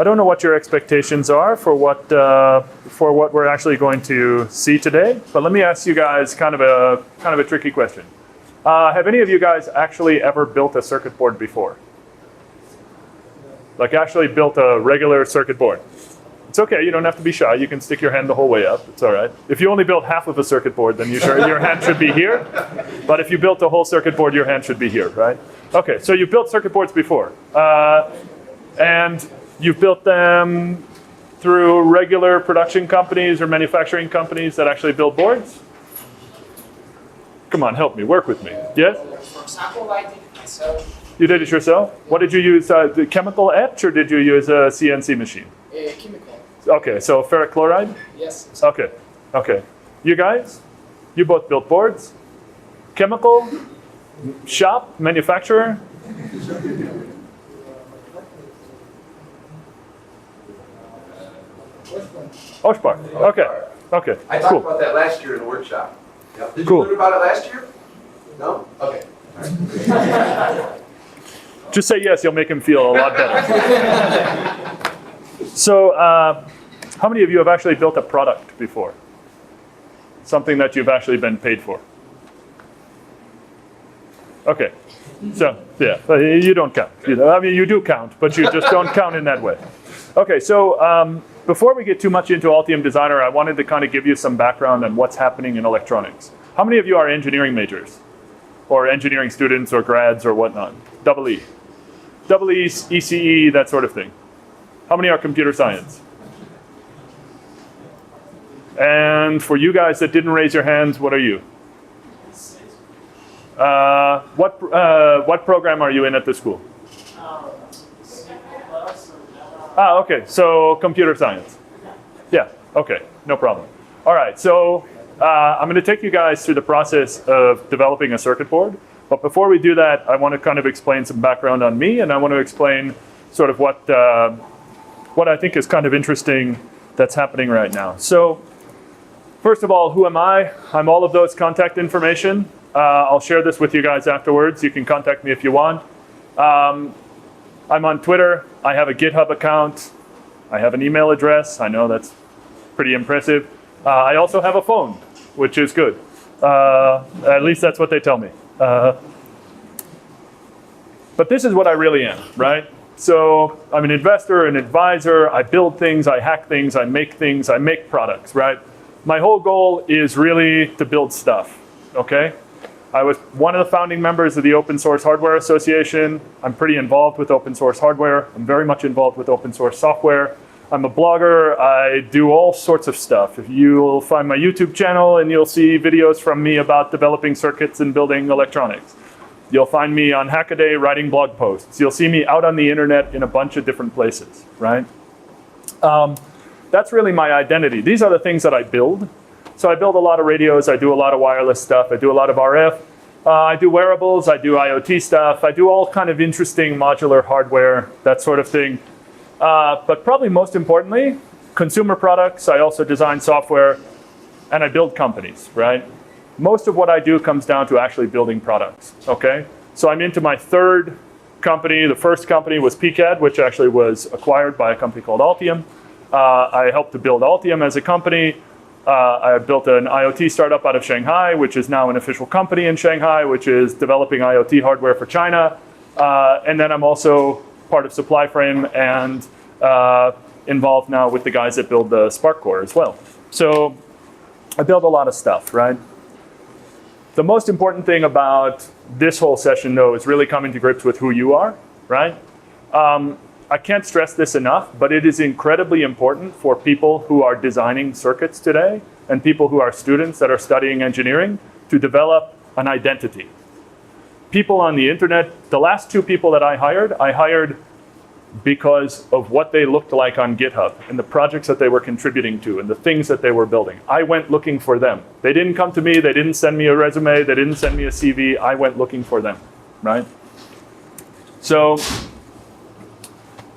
I don't know what your expectations are for what we're actually going to see today, but let me ask you guys kind of a tricky question. Have any of you guys actually ever built a circuit board before? Like actually built a regular circuit board? It's okay, you don't have to be shy. You can stick your hand the whole way up. It's all right. If you only built half of a circuit board, then your hand should be here. But if you built the whole circuit board, your hand should be here, right? Okay, so you've built circuit boards before. And you've built them through regular production companies or manufacturing companies that actually build boards? Come on, help me, work with me. Yes? For example, I did it myself. You did it yourself? What did you use, the chemical etch, or did you use a CNC machine? Chemical. Okay, so ferric chloride? Yes. Okay, okay. You guys, you both built boards? Chemical? Shop? Manufacturer? Oshpark. Okay. Okay. I talked about that last year in the workshop. Yep. Did you Cool. learn about it last year? No? Okay. All right. Just say yes, you'll make him feel a lot better. So, how many of you have actually built a product before? Something that you've actually been paid for? Okay. So, yeah, you don't count. I mean, you do count, but you just don't count in that way. Okay, so before we get too much into Altium Designer, I wanted to kind of give you some background on what's happening in electronics. How many of you are engineering majors? Or engineering students or grads or whatnot? Double E. Double E, ECE, that sort of thing. How many are computer science? And for you guys that didn't raise your hands, what are you? What program are you in at the school? Ah, okay, so computer science. Yeah, okay, no problem. All right, so I'm going to take you guys through the process of developing a circuit board. But before we do that, I want to kind of explain some background on me, and I want to explain sort of what I think is kind of interesting that's happening right now. So first of all, who am I? I'm all of those contact information. I'll share this with you guys afterwards. You can contact me if you want. I'm on Twitter. I have a GitHub account. I have an email address. I know that's pretty impressive. I also have a phone, which is good. At least that's what they tell me. But this is what I really am, right? So I'm an investor, an advisor. I build things, I hack things, I make products, right? My whole goal is really to build stuff, okay? I was one of the founding members of the Open Source Hardware Association. I'm pretty involved with open source hardware. I'm very much involved with open source software. I'm a blogger. I do all sorts of stuff. If you'll find my YouTube channel and you'll see videos from me about developing circuits and building electronics. You'll find me on Hackaday writing blog posts. You'll see me out on the internet in a bunch of different places, right? That's really my identity. These are the things that I build. So I build a lot of radios, I do a lot of wireless stuff, I do a lot of RF, I do wearables, I do IoT stuff, I do all kind of interesting modular hardware, that sort of thing. But probably most importantly, consumer products, I also design software, and I build companies, right? Most of what I do comes down to actually building products, okay? So I'm into my third company. The first company was PCAD, which actually was acquired by a company called Altium. I helped to build Altium as a company. I built an IoT startup out of Shanghai, which is now an official company in Shanghai, which is developing IoT hardware for China. And then I'm also part of SupplyFrame and involved now with the guys that build the Spark Core as well. So I build a lot of stuff, right? The most important thing about this whole session, though, is really coming to grips with who you are, right? I can't stress this enough, but it is incredibly important for people who are designing circuits today and people who are students that are studying engineering to develop an identity. People on the internet, the last two people that I hired because of what they looked like on GitHub and the projects that they were contributing to and the things that they were building. I went looking for them. They didn't come to me, they didn't send me a resume, they didn't send me a CV, I went looking for them, right? So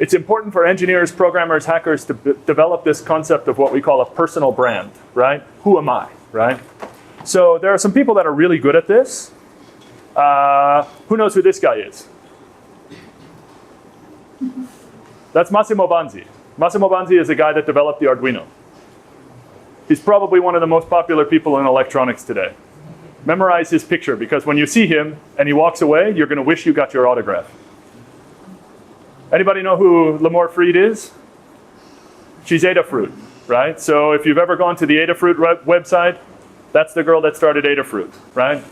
it's important for engineers, programmers, hackers to develop this concept of what we call a personal brand, right? Who am I, right? So there are some people that are really good at this. Who knows who this guy is? That's Massimo Banzi. Massimo Banzi is the guy that developed the Arduino. He's probably one of the most popular people in electronics today. Memorize his picture, because when you see him and he walks away, you're going to wish you got your autograph. Anybody know who Lemore Fried is? She's Adafruit, right? So if you've ever gone to the Adafruit website, that's the girl that started Adafruit, right?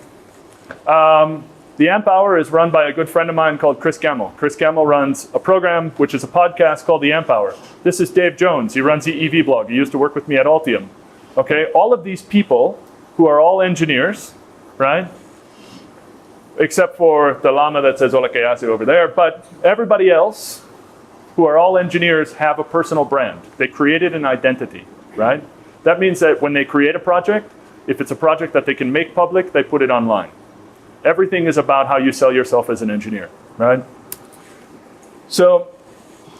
The Amp Hour is run by a good friend of mine called Chris Gamble. Chris Gamble runs a program, which is a podcast called the Amp Hour. This is Dave Jones. He runs the EV blog. He used to work with me at Altium. Okay, all of these people who are all engineers, right? Except for the llama that says Hola que hace over there. But everybody else who are all engineers have a personal brand. They created an identity, right? That means that when they create a project, if it's a project that they can make public, they put it online. Everything is about how you sell yourself as an engineer, right? So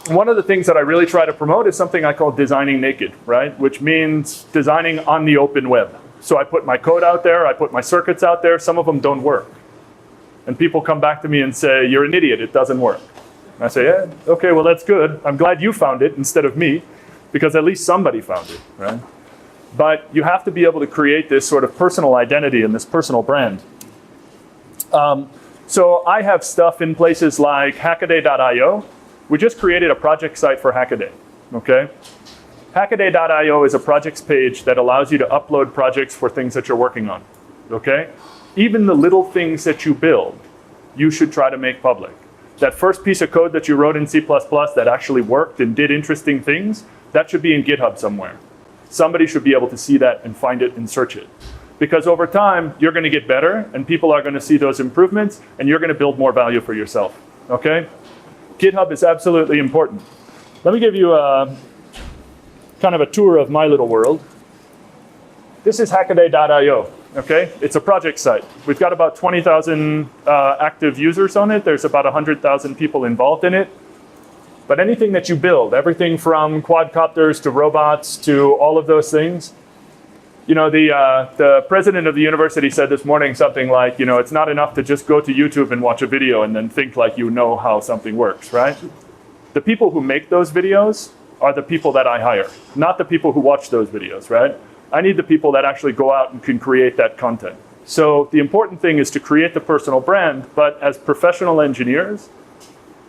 one of the things that I really try to promote is something I call designing naked, right? Which means designing on the open web. So I put my code out there, I put my circuits out there, some of them don't work. And people come back to me and say, you're an idiot, it doesn't work. And I say, yeah, okay, well that's good. I'm glad you found it instead of me, because at least somebody found it, right? But you have to be able to create this sort of personal identity and this personal brand. So I have stuff in places like hackaday.io. We just created a project site for Hackaday, okay? Hackaday.io is a projects page that allows you to upload projects for things that you're working on, okay? Even the little things that you build, you should try to make public. That first piece of code that you wrote in C++ that actually worked and did interesting things, that should be in GitHub somewhere. Somebody should be able to see that and find it and search it. Because over time, you're going to get better, and people are going to see those improvements, and you're going to build more value for yourself, okay? GitHub is absolutely important. Let me give you a kind of a tour of my little world. This is hackaday.io, okay? It's a project site. We've got about 20,000 active users on it. There's about 100,000 people involved in it. But anything that you build, everything from quadcopters to robots to all of those things, you know, the president of the university said this morning something like, you know, it's not enough to just go to YouTube and watch a video and then think like you know how something works, right? The people who make those videos are the people that I hire, not the people who watch those videos, right? I need the people that actually go out and can create that content. So the important thing is to create the personal brand, but as professional engineers,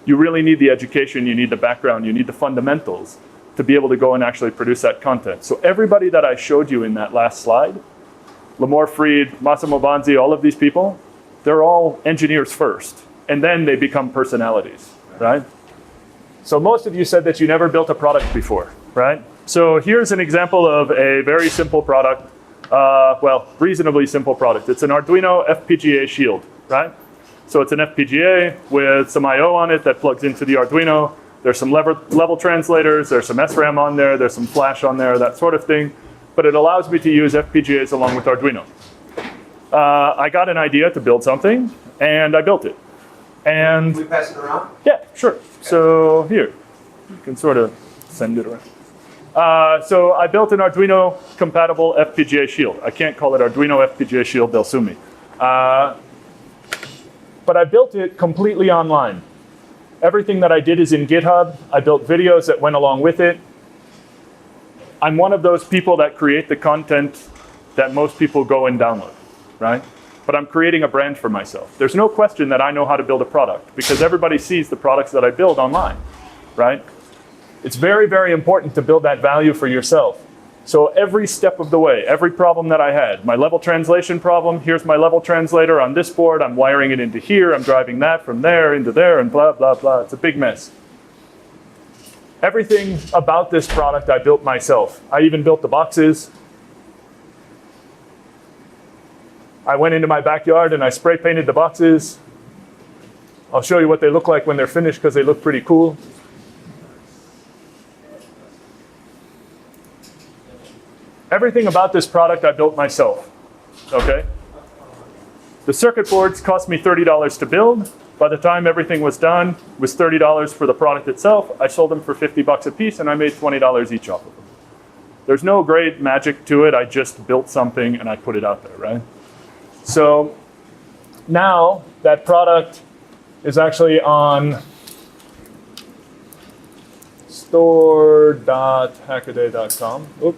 you really need the education, you need the background, you need the fundamentals to be able to go and actually produce that content. So everybody that I showed you in that last slide, Lemore Fried, Massimo Banzi, all of these people, they're all engineers first, and then they become personalities, right? So most of you said that you never built a product before, right? So here's an example of a very simple product, well, reasonably simple product. It's an Arduino FPGA shield, right? So it's an FPGA with some I/O on it that plugs into the Arduino. There's some level translators, there's some SRAM on there, there's some flash on there, that sort of thing. But it allows me to use FPGAs along with Arduino. I got an idea to build something, and I built it. And Can we pass it around? yeah, sure. So here, you can sort of send it around. So I built an Arduino compatible FPGA shield. I can't call it Arduino FPGA shield, they'll sue me. But I built it completely online. Everything that I did is in GitHub. I built videos that went along with it. I'm one of those people that create the content that most people go and download, right? But I'm creating a brand for myself. There's no question that I know how to build a product because everybody sees the products that I build online, right? It's very, very important to build that value for yourself. So every step of the way, every problem that I had, my level translation problem, here's my level translator on this board, I'm wiring it into here, I'm driving that from there into there, and blah, blah, blah. It's a big mess. Everything about this product I built myself. I even built the boxes. I went into my backyard and I spray painted the boxes. I'll show you what they look like when they're finished because they look pretty cool. Everything about this product I built myself, okay? The circuit boards cost me $30 to build. By the time everything was done, it was $30 for the product itself. I sold them for 50 bucks a piece and I made $20 each off of them. There's no great magic to it. I just built something and I put it out there, right? So now that product is actually on store.hackaday.com. Oop.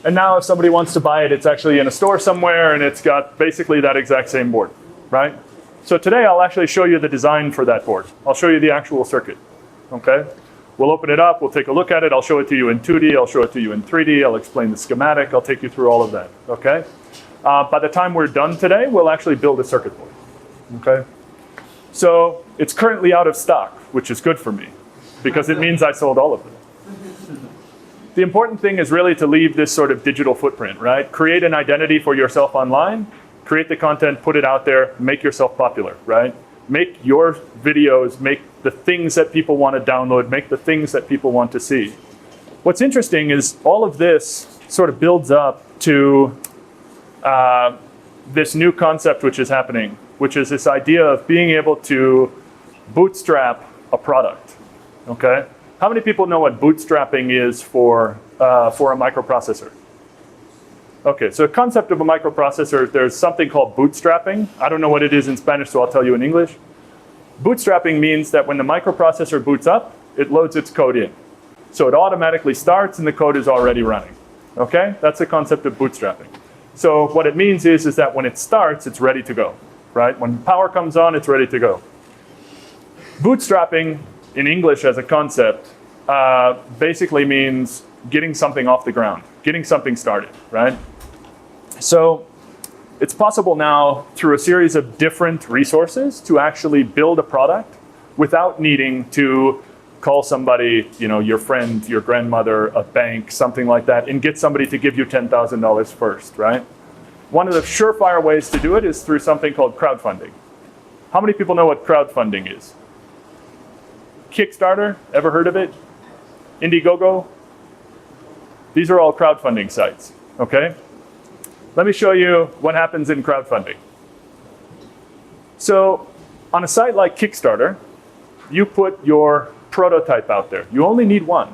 And now if somebody wants to buy it, it's actually in a store somewhere, and it's got basically that exact same board, right? So today I'll actually show you the design for that board. I'll show you the actual circuit, okay? We'll open it up, we'll take a look at it, I'll show it to you in 2D, I'll show it to you in 3D, I'll explain the schematic, I'll take you through all of that, okay? By the time we're done today, we'll actually build a circuit board, okay? So it's currently out of stock, which is good for me, because it means I sold all of them. The important thing is really to leave this sort of digital footprint, right? Create an identity for yourself online, create the content, put it out there, make yourself popular, right? Make your videos, make the things that people want to download, make the things that people want to see. What's interesting is all of this sort of builds up to this new concept which is happening, which is this idea of being able to bootstrap a product, okay? How many people know what bootstrapping is for a microprocessor? Okay, so the concept of a microprocessor, there's something called bootstrapping. I don't know what it is in Spanish, so I'll tell you in English. Bootstrapping means that when the microprocessor boots up, it loads its code in. So it automatically starts and the code is already running. Okay, that's the concept of bootstrapping. So what it means is that when it starts, it's ready to go, right? When power comes on, it's ready to go. Bootstrapping in English as a concept basically means getting something off the ground, getting something started, right? So it's possible now through a series of different resources to actually build a product without needing to call somebody, you know, your friend, your grandmother, a bank, something like that, and get somebody to give you $10,000 first, right? One of the surefire ways to do it is through something called crowdfunding. How many people know what crowdfunding is? Kickstarter, ever heard of it? Indiegogo? These are all crowdfunding sites, okay? Let me show you what happens in crowdfunding. So on a site like Kickstarter, you put your prototype out there. You only need one.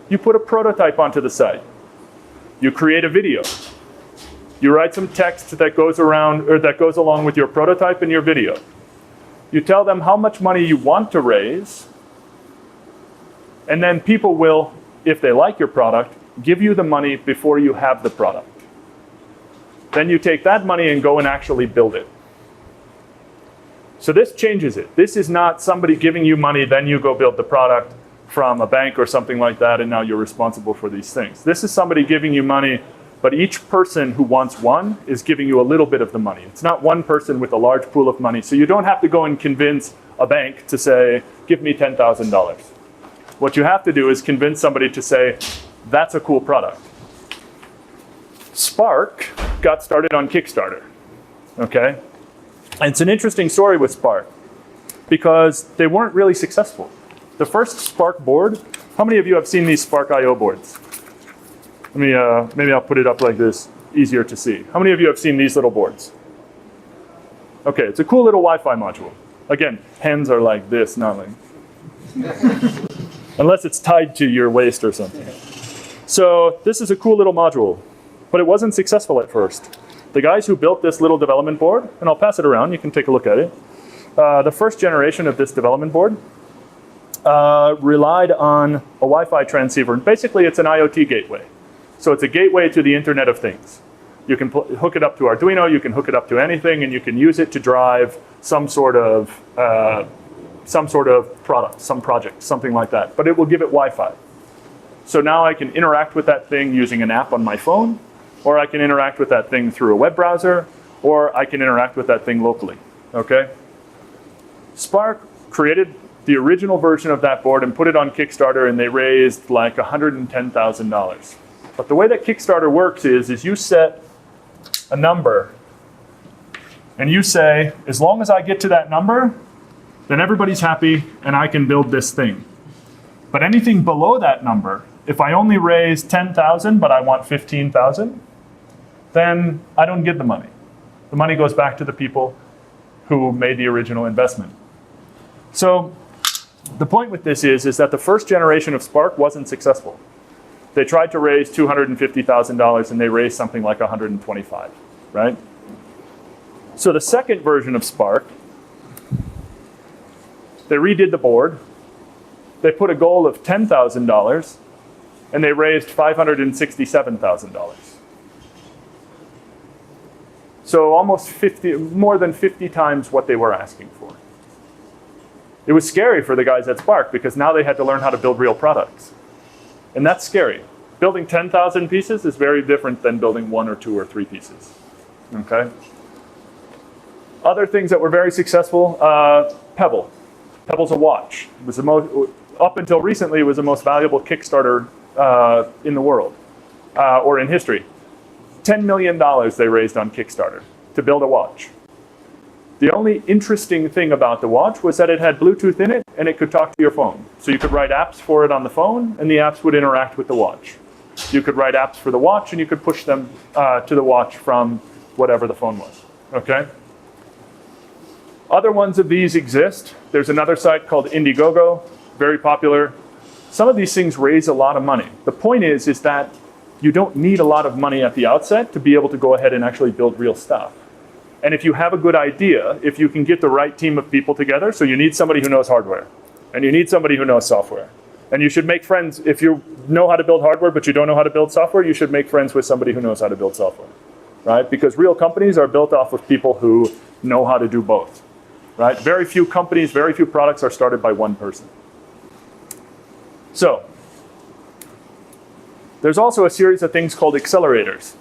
You put a prototype onto the site. You create a video. You write some text that goes around or that goes along with your prototype and your video. You tell them how much money you want to raise, and then people will, if they like your product, give you the money before you have the product. Then you take that money and go and actually build it. So this changes it. This is not somebody giving you money, then you go build the product from a bank or something like that, and now you're responsible for these things. This is somebody giving you money, but each person who wants one is giving you a little bit of the money. It's not one person with a large pool of money, so you don't have to go and convince a bank to say, give me $10,000. What you have to do is convince somebody to say, that's a cool product. Spark got started on Kickstarter, okay? And it's an interesting story with Spark because they weren't really successful. The first Spark board, how many of you have seen these Spark I/O boards? Let me, maybe I'll put it up like this, easier to see. How many of you have seen these little boards? Okay, it's a cool little Wi-Fi module. Again, hands are like this, not like, unless it's tied to your waist or something. So this is a cool little module, but it wasn't successful at first. The guys who built this little development board, and I'll pass it around, you can take a look at it. The first generation of this development board relied on a Wi-Fi transceiver. And basically, it's an IoT gateway. So it's a gateway to the Internet of Things. You can hook it up to Arduino, you can hook it up to anything, and you can use it to drive some sort of product, some project, something like that. But it will give it Wi-Fi. So now I can interact with that thing using an app on my phone, or I can interact with that thing through a web browser, or I can interact with that thing locally, okay? Spark created the original version of that board and put it on Kickstarter, and they raised like $110,000. But the way that Kickstarter works is you set a number, and you say, as long as I get to that number, then everybody's happy, and I can build this thing. But anything below that number, if I only raise 10,000 but I want 15,000, then I don't get the money. The money goes back to the people who made the original investment. So the point with this is that the first generation of Spark wasn't successful. They tried to raise $250,000 and they raised something like 125, right? So the second version of Spark They redid the board. They put a goal of $10,000, and they raised $567,000. So almost more than 50 times what they were asking for. It was scary for the guys at Spark because now they had to learn how to build real products. And that's scary. Building 10,000 pieces is very different than building 1 or 2 or 3 pieces. Okay? Other things that were very successful, Pebble. Pebble's a watch. It was up until recently, it was the most valuable Kickstarter in the world, or in history. $10 million they raised on Kickstarter to build a watch. The only interesting thing about the watch was that it had Bluetooth in it and it could talk to your phone. So you could write apps for it on the phone and the apps would interact with the watch. You could write apps for the watch and you could push them to the watch from whatever the phone was. Okay? Other ones of these exist. There's another site called Indiegogo, very popular. Some of these things raise a lot of money. The point is that you don't need a lot of money at the outset to be able to go ahead and actually build real stuff. And if you have a good idea, if you can get the right team of people together, so you need somebody who knows hardware, and you need somebody who knows software. And you should make friends, if you know how to build hardware but you don't know how to build software, you should make friends with somebody who knows how to build software, right? Because real companies are built off of people who know how to do both, right? Very few companies, very few products are started by one person. So, there's also a series of things called accelerators.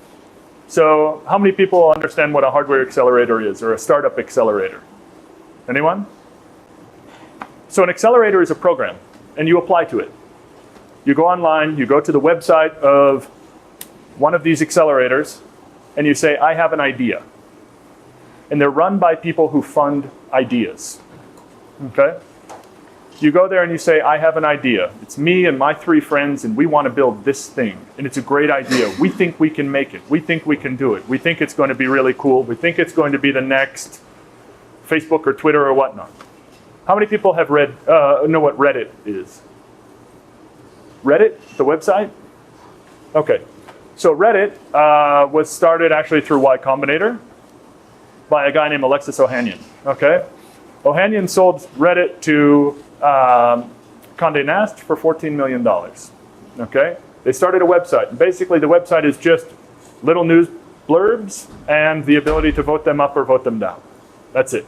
So how many people understand what a hardware accelerator is, or a startup accelerator? Anyone? So an accelerator is a program, and you apply to it. You go online, you go to the website of one of these accelerators, and you say, I have an idea. And they're run by people who fund ideas. Okay? You go there and you say, I have an idea. It's me and my 3 friends, and we want to build this thing. And it's a great idea. We think we can make it. We think we can do it. We think it's going to be really cool. We think it's going to be the next Facebook or Twitter or whatnot. How many people have know what Reddit is? Reddit, the website? Okay. So Reddit was started actually through Y Combinator by a guy named Alexis Ohanian. Okay? Ohanian sold Reddit to Condé Nast for $14 million. Okay? They started a website. Basically, the website is just little news blurbs and the ability to vote them up or vote them down. That's it.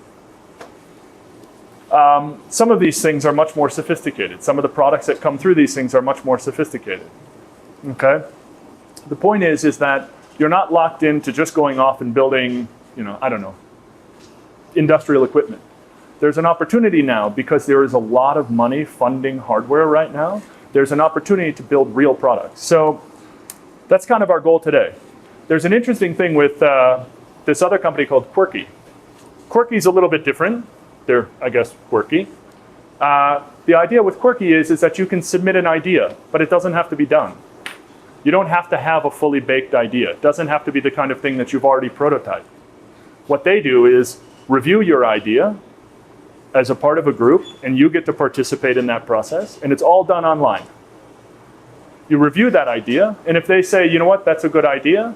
Some of these things are much more sophisticated. Some of the products that come through these things are much more sophisticated. Okay? The point is that you're not locked into just going off and building, I don't know, industrial equipment. There's an opportunity now, because there is a lot of money funding hardware right now, there's an opportunity to build real products. So that's kind of our goal today. There's an interesting thing with this other company called Quirky. Quirky's a little bit different. They're, I guess, quirky. The idea with Quirky is that you can submit an idea, but it doesn't have to be done. You don't have to have a fully baked idea. It doesn't have to be the kind of thing that you've already prototyped. What they do is review your idea as a part of a group, and you get to participate in that process, and it's all done online. You review that idea, and if they say, you know what, that's a good idea,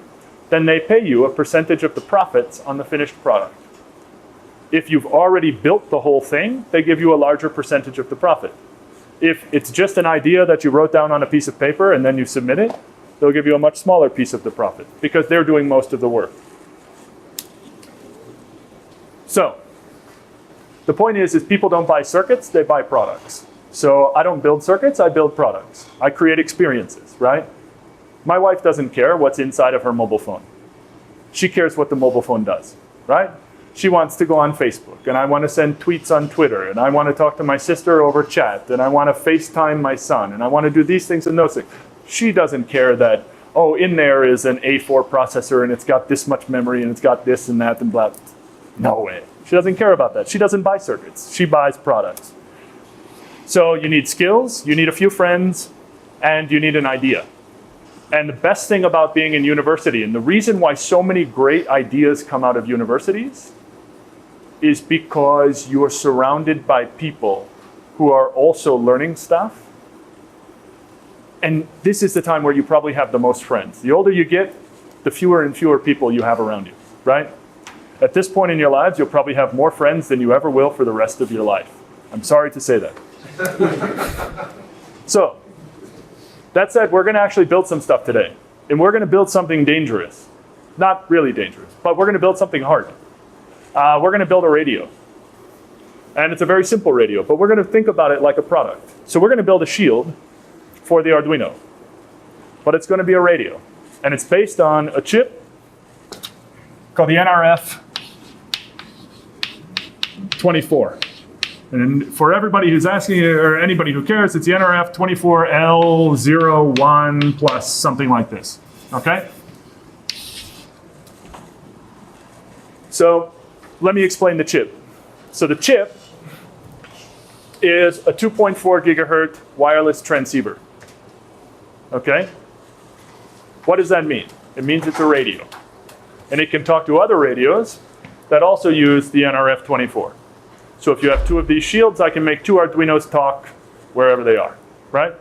then they pay you a percentage of the profits on the finished product. If you've already built the whole thing, they give you a larger percentage of the profit. If it's just an idea that you wrote down on a piece of paper and then you submit it, they'll give you a much smaller piece of the profit, because they're doing most of the work. So, the point is people don't buy circuits, they buy products. So I don't build circuits, I build products. I create experiences, right? My wife doesn't care what's inside of her mobile phone. She cares what the mobile phone does, right? She wants to go on Facebook, and I want to send tweets on Twitter, and I want to talk to my sister over chat, and I want to FaceTime my son, and I want to do these things and those things. She doesn't care that, oh, in there is an A4 processor, and it's got this much memory, and it's got this and that and blah. No way. She doesn't care about that. She doesn't buy circuits. She buys products. So you need skills, you need a few friends, and you need an idea. And the best thing about being in university, and the reason why so many great ideas come out of universities, is because you are surrounded by people who are also learning stuff. And this is the time where you probably have the most friends. The older you get, the fewer and fewer people you have around you, right? At this point in your lives, you'll probably have more friends than you ever will for the rest of your life. I'm sorry to say that. So, that said, we're going to actually build some stuff today. And we're going to build something dangerous. Not really dangerous, but we're going to build something hard. We're going to build a radio. And it's a very simple radio, but we're going to think about it like a product. So we're going to build a shield for the Arduino. But it's going to be a radio. And it's based on a chip called the NRF 24. And for everybody who's asking, or anybody who cares, it's the NRF 24L01 plus something like this. Okay? So let me explain the chip. So the chip is a 2.4 gigahertz wireless transceiver. Okay? What does that mean? It means it's a radio. And it can talk to other radios that also use the NRF 24. So if you have two of these shields, I can make two Arduinos talk wherever they are, right?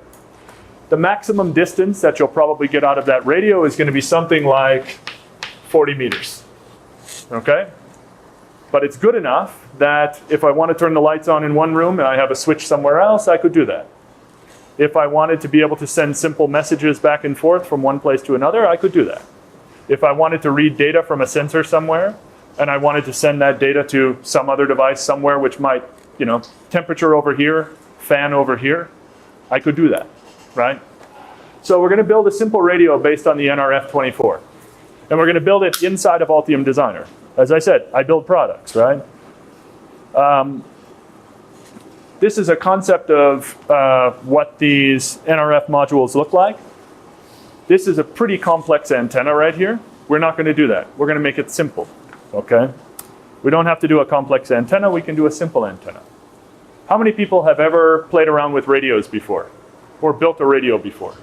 The maximum distance that you'll probably get out of that radio is going to be something like 40 meters, okay? But it's good enough that if I want to turn the lights on in one room and I have a switch somewhere else, I could do that. If I wanted to be able to send simple messages back and forth from one place to another, I could do that. If I wanted to read data from a sensor somewhere, and I wanted to send that data to some other device somewhere which might, temperature over here, fan over here, I could do that, right? So we're going to build a simple radio based on the NRF 24. And we're going to build it inside of Altium Designer. As I said, I build products, right? This is a concept of what these NRF modules look like. This is a pretty complex antenna right here. We're not going to do that. We're going to make it simple. Okay? We don't have to do a complex antenna, we can do a simple antenna. How many people have ever played around with radios before? Or built a radio before?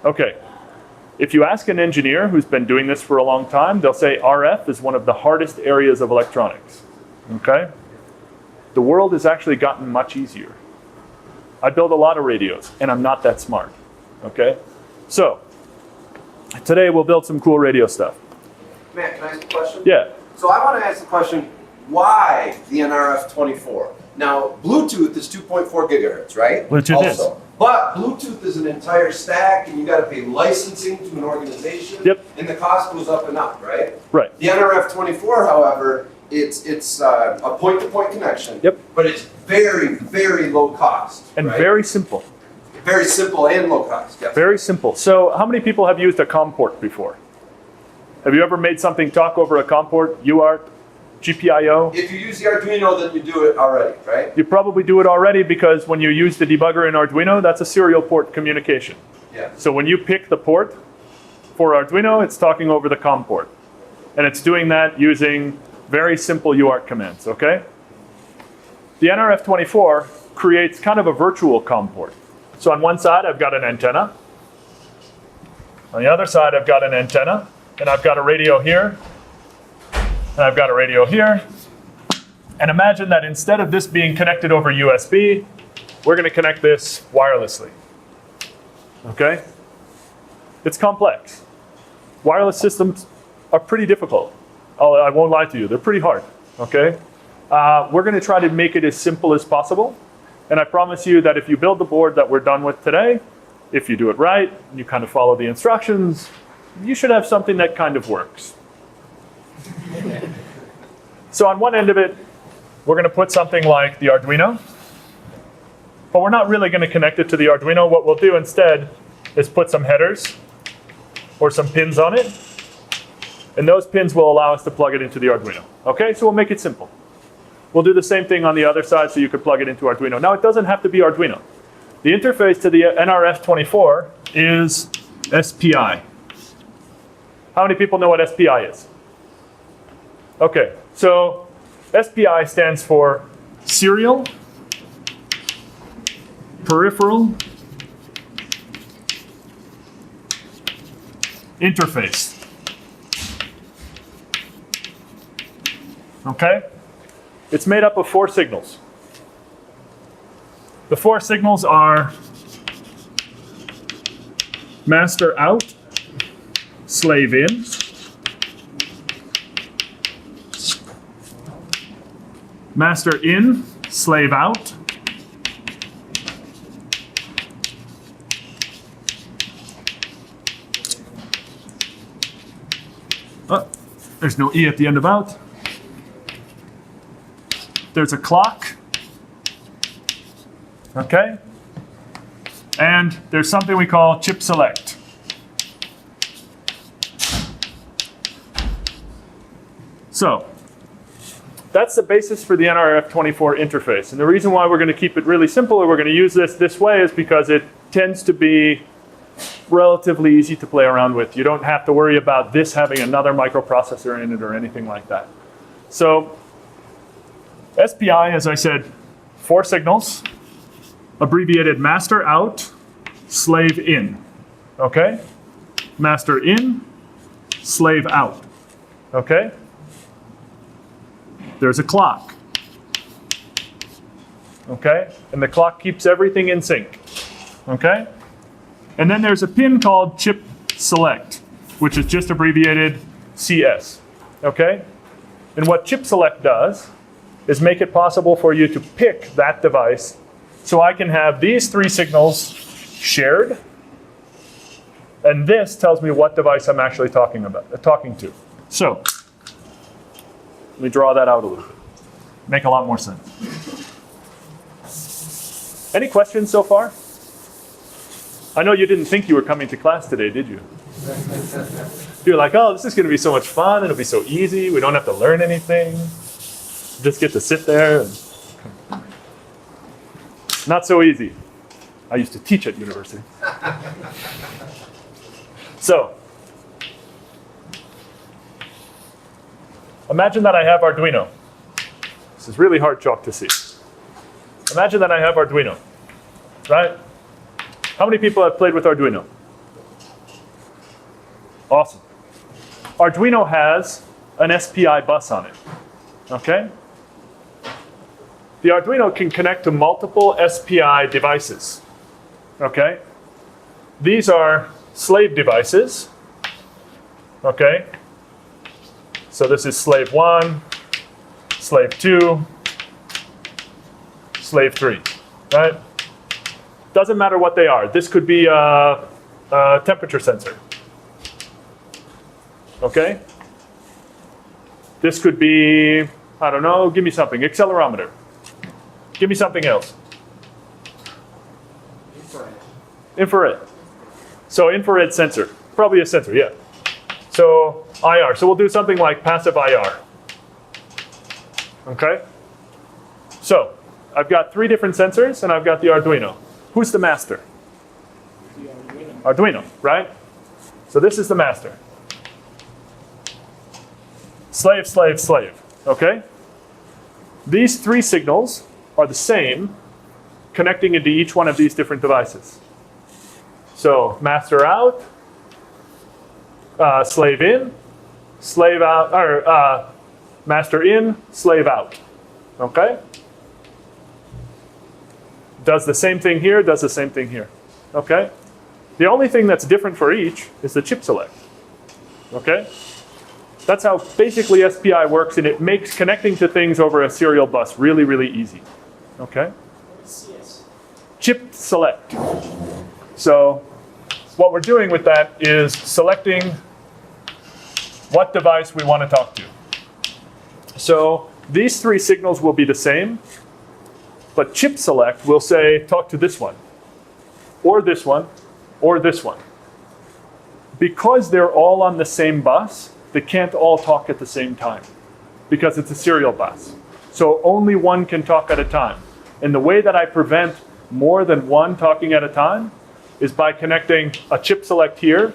Okay. If you ask an engineer who's been doing this for a long time, they'll say RF is one of the hardest areas of electronics. Okay? The world has actually gotten much easier. I build a lot of radios, and I'm not that smart. Okay? So, today we'll build some cool radio stuff. Matt, can I ask a question? Yeah. So I want to ask the question, why the NRF 24? Now, Bluetooth is 2.4 gigahertz, right? Bluetooth is. But Bluetooth is an entire stack, and you got to pay licensing to an organization. Yep. And the cost goes up and up, right? Right. The NRF 24, however, it's a point-to-point connection. Yep. But it's very, very low cost. And right? very simple. Very simple and low cost, yes. Very simple. So how many people have used a COM port before? Have you ever made something talk over a COM port, UART, GPIO? If you use the Arduino, then you do it already, right? You probably do it already because when you use the debugger in Arduino, that's a serial port communication. Yeah. So when you pick the port for Arduino, it's talking over the COM port. And it's doing that using very simple UART commands, okay? The NRF24 creates kind of a virtual COM port. So on one side, I've got an antenna. On the other side, I've got an antenna. And I've got a radio here. And I've got a radio here. And imagine that instead of this being connected over USB, we're going to connect this wirelessly. Okay? It's complex. Wireless systems are pretty difficult. I won't lie to you. They're pretty hard. Okay? We're going to try to make it as simple as possible. And I promise you that if you build the board that we're done with today, if you do it right, you kind of follow the instructions, you should have something that kind of works. So on one end of it, we're going to put something like the Arduino. But we're not really going to connect it to the Arduino. What we'll do instead is put some headers or some pins on it. And those pins will allow us to plug it into the Arduino. Okay, so we'll make it simple. We'll do the same thing on the other side so you could plug it into Arduino. Now, it doesn't have to be Arduino. The interface to the NRF24 is SPI. How many people know what SPI is? Okay, so SPI stands for Serial Peripheral Interface. Okay? It's made up of 4 signals. The 4 signals are master out, slave in, master in, slave out. Oh, there's no E at the end of out. There's a clock. Okay? And there's something we call chip select. So, that's the basis for the NRF24 interface. And the reason why we're going to keep it really simple and we're going to use this way is because it tends to be relatively easy to play around with. You don't have to worry about this having another microprocessor in it or anything like that. So, SPI, as I said, 4 signals, abbreviated master out, slave in. Okay? Master in, slave out. Okay? There's a clock. Okay? And the clock keeps everything in sync. Okay? And then there's a pin called chip select, which is just abbreviated CS. Okay? And what chip select does is make it possible for you to pick that device. So I can have these 3 signals shared, and this tells me what device I'm actually talking to. So, let me draw that out a little bit. Make a lot more sense. Any questions so far? I know you didn't think you were coming to class today, did you? You're like, oh, this is going to be so much fun. It'll be so easy. We don't have to learn anything. Just get to sit there. And... Not so easy. I used to teach at university. So, imagine that I have Arduino. This is really hard chalk to see. Imagine that I have Arduino, right? How many people have played with Arduino? Awesome. Arduino has an SPI bus on it, okay? The Arduino can connect to multiple SPI devices, okay? These are slave devices, okay? So this is slave 1, slave 2, slave 3, right? Doesn't matter what they are. This could be a temperature sensor, okay? This could be, I don't know, give me something, accelerometer. Give me something else. Infrared. So infrared sensor, probably a sensor, yeah. So IR, so we'll do something like passive IR. Okay? So I've got 3 different sensors and I've got the Arduino. Who's the master? The Arduino. Arduino, right? So this is the master. Slave, slave, slave, okay? These 3 signals are the same, connecting into each one of these different devices. So master out, slave in, slave out, or master in, slave out. Okay? Does the same thing here, does the same thing here. Okay? The only thing that's different for each is the chip select. Okay? That's how basically SPI works, and it makes connecting to things over a serial bus really, really easy. Okay? CS. Chip select. So what we're doing with that is selecting what device we want to talk to. So these 3 signals will be the same, but chip select will say, talk to this one, or this one, or this one. Because they're all on the same bus, they can't all talk at the same time, because it's a serial bus. So only one can talk at a time. And the way that I prevent more than one talking at a time is by connecting a chip select here,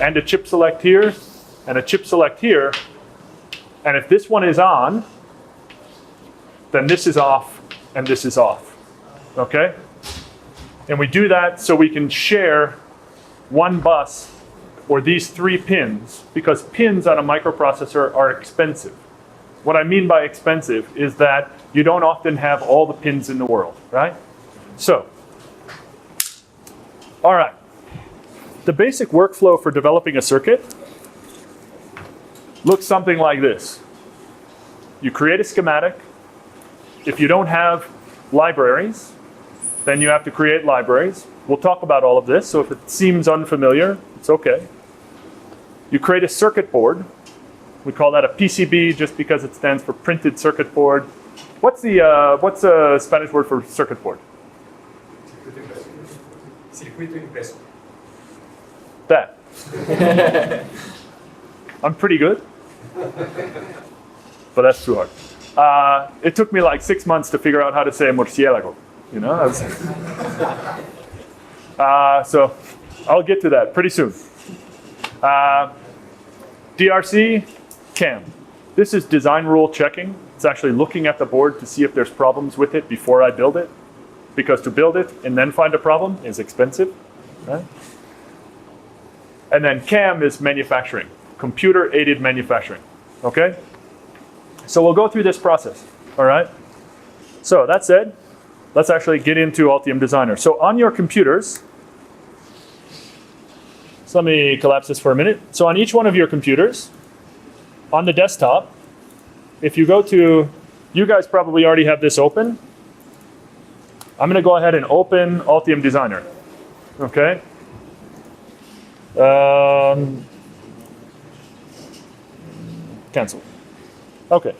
and a chip select here, and a chip select here. And if this one is on, then this is off, and this is off. Okay? And we do that so we can share one bus, or these 3 pins, because pins on a microprocessor are expensive. What I mean by expensive is that you don't often have all the pins in the world, right? So, all right. The basic workflow for developing a circuit looks something like this. You create a schematic, If you don't have libraries, then you have to create libraries. We'll talk about all of this, so if it seems unfamiliar, it's okay. You create a circuit board. We call that a PCB just because it stands for printed circuit board. What's the Spanish word for circuit board? Circuito impreso. That. I'm pretty good, but that's too hard. It took me like 6 months to figure out how to say murciélago. You know, so I'll get to that pretty soon. DRC, CAM. This is design rule checking. It's actually looking at the board to see if there's problems with it before I build it. Because to build it and then find a problem is expensive. Right? And then CAM is manufacturing, computer-aided manufacturing. Okay? So we'll go through this process. All right? So that said, let's actually get into Altium Designer. So on your computers, so let me collapse this for a minute. So on each one of your computers, on the desktop, if you go to, you guys probably already have this open. I'm going to go ahead and open Altium Designer. Okay? Cancel. Okay.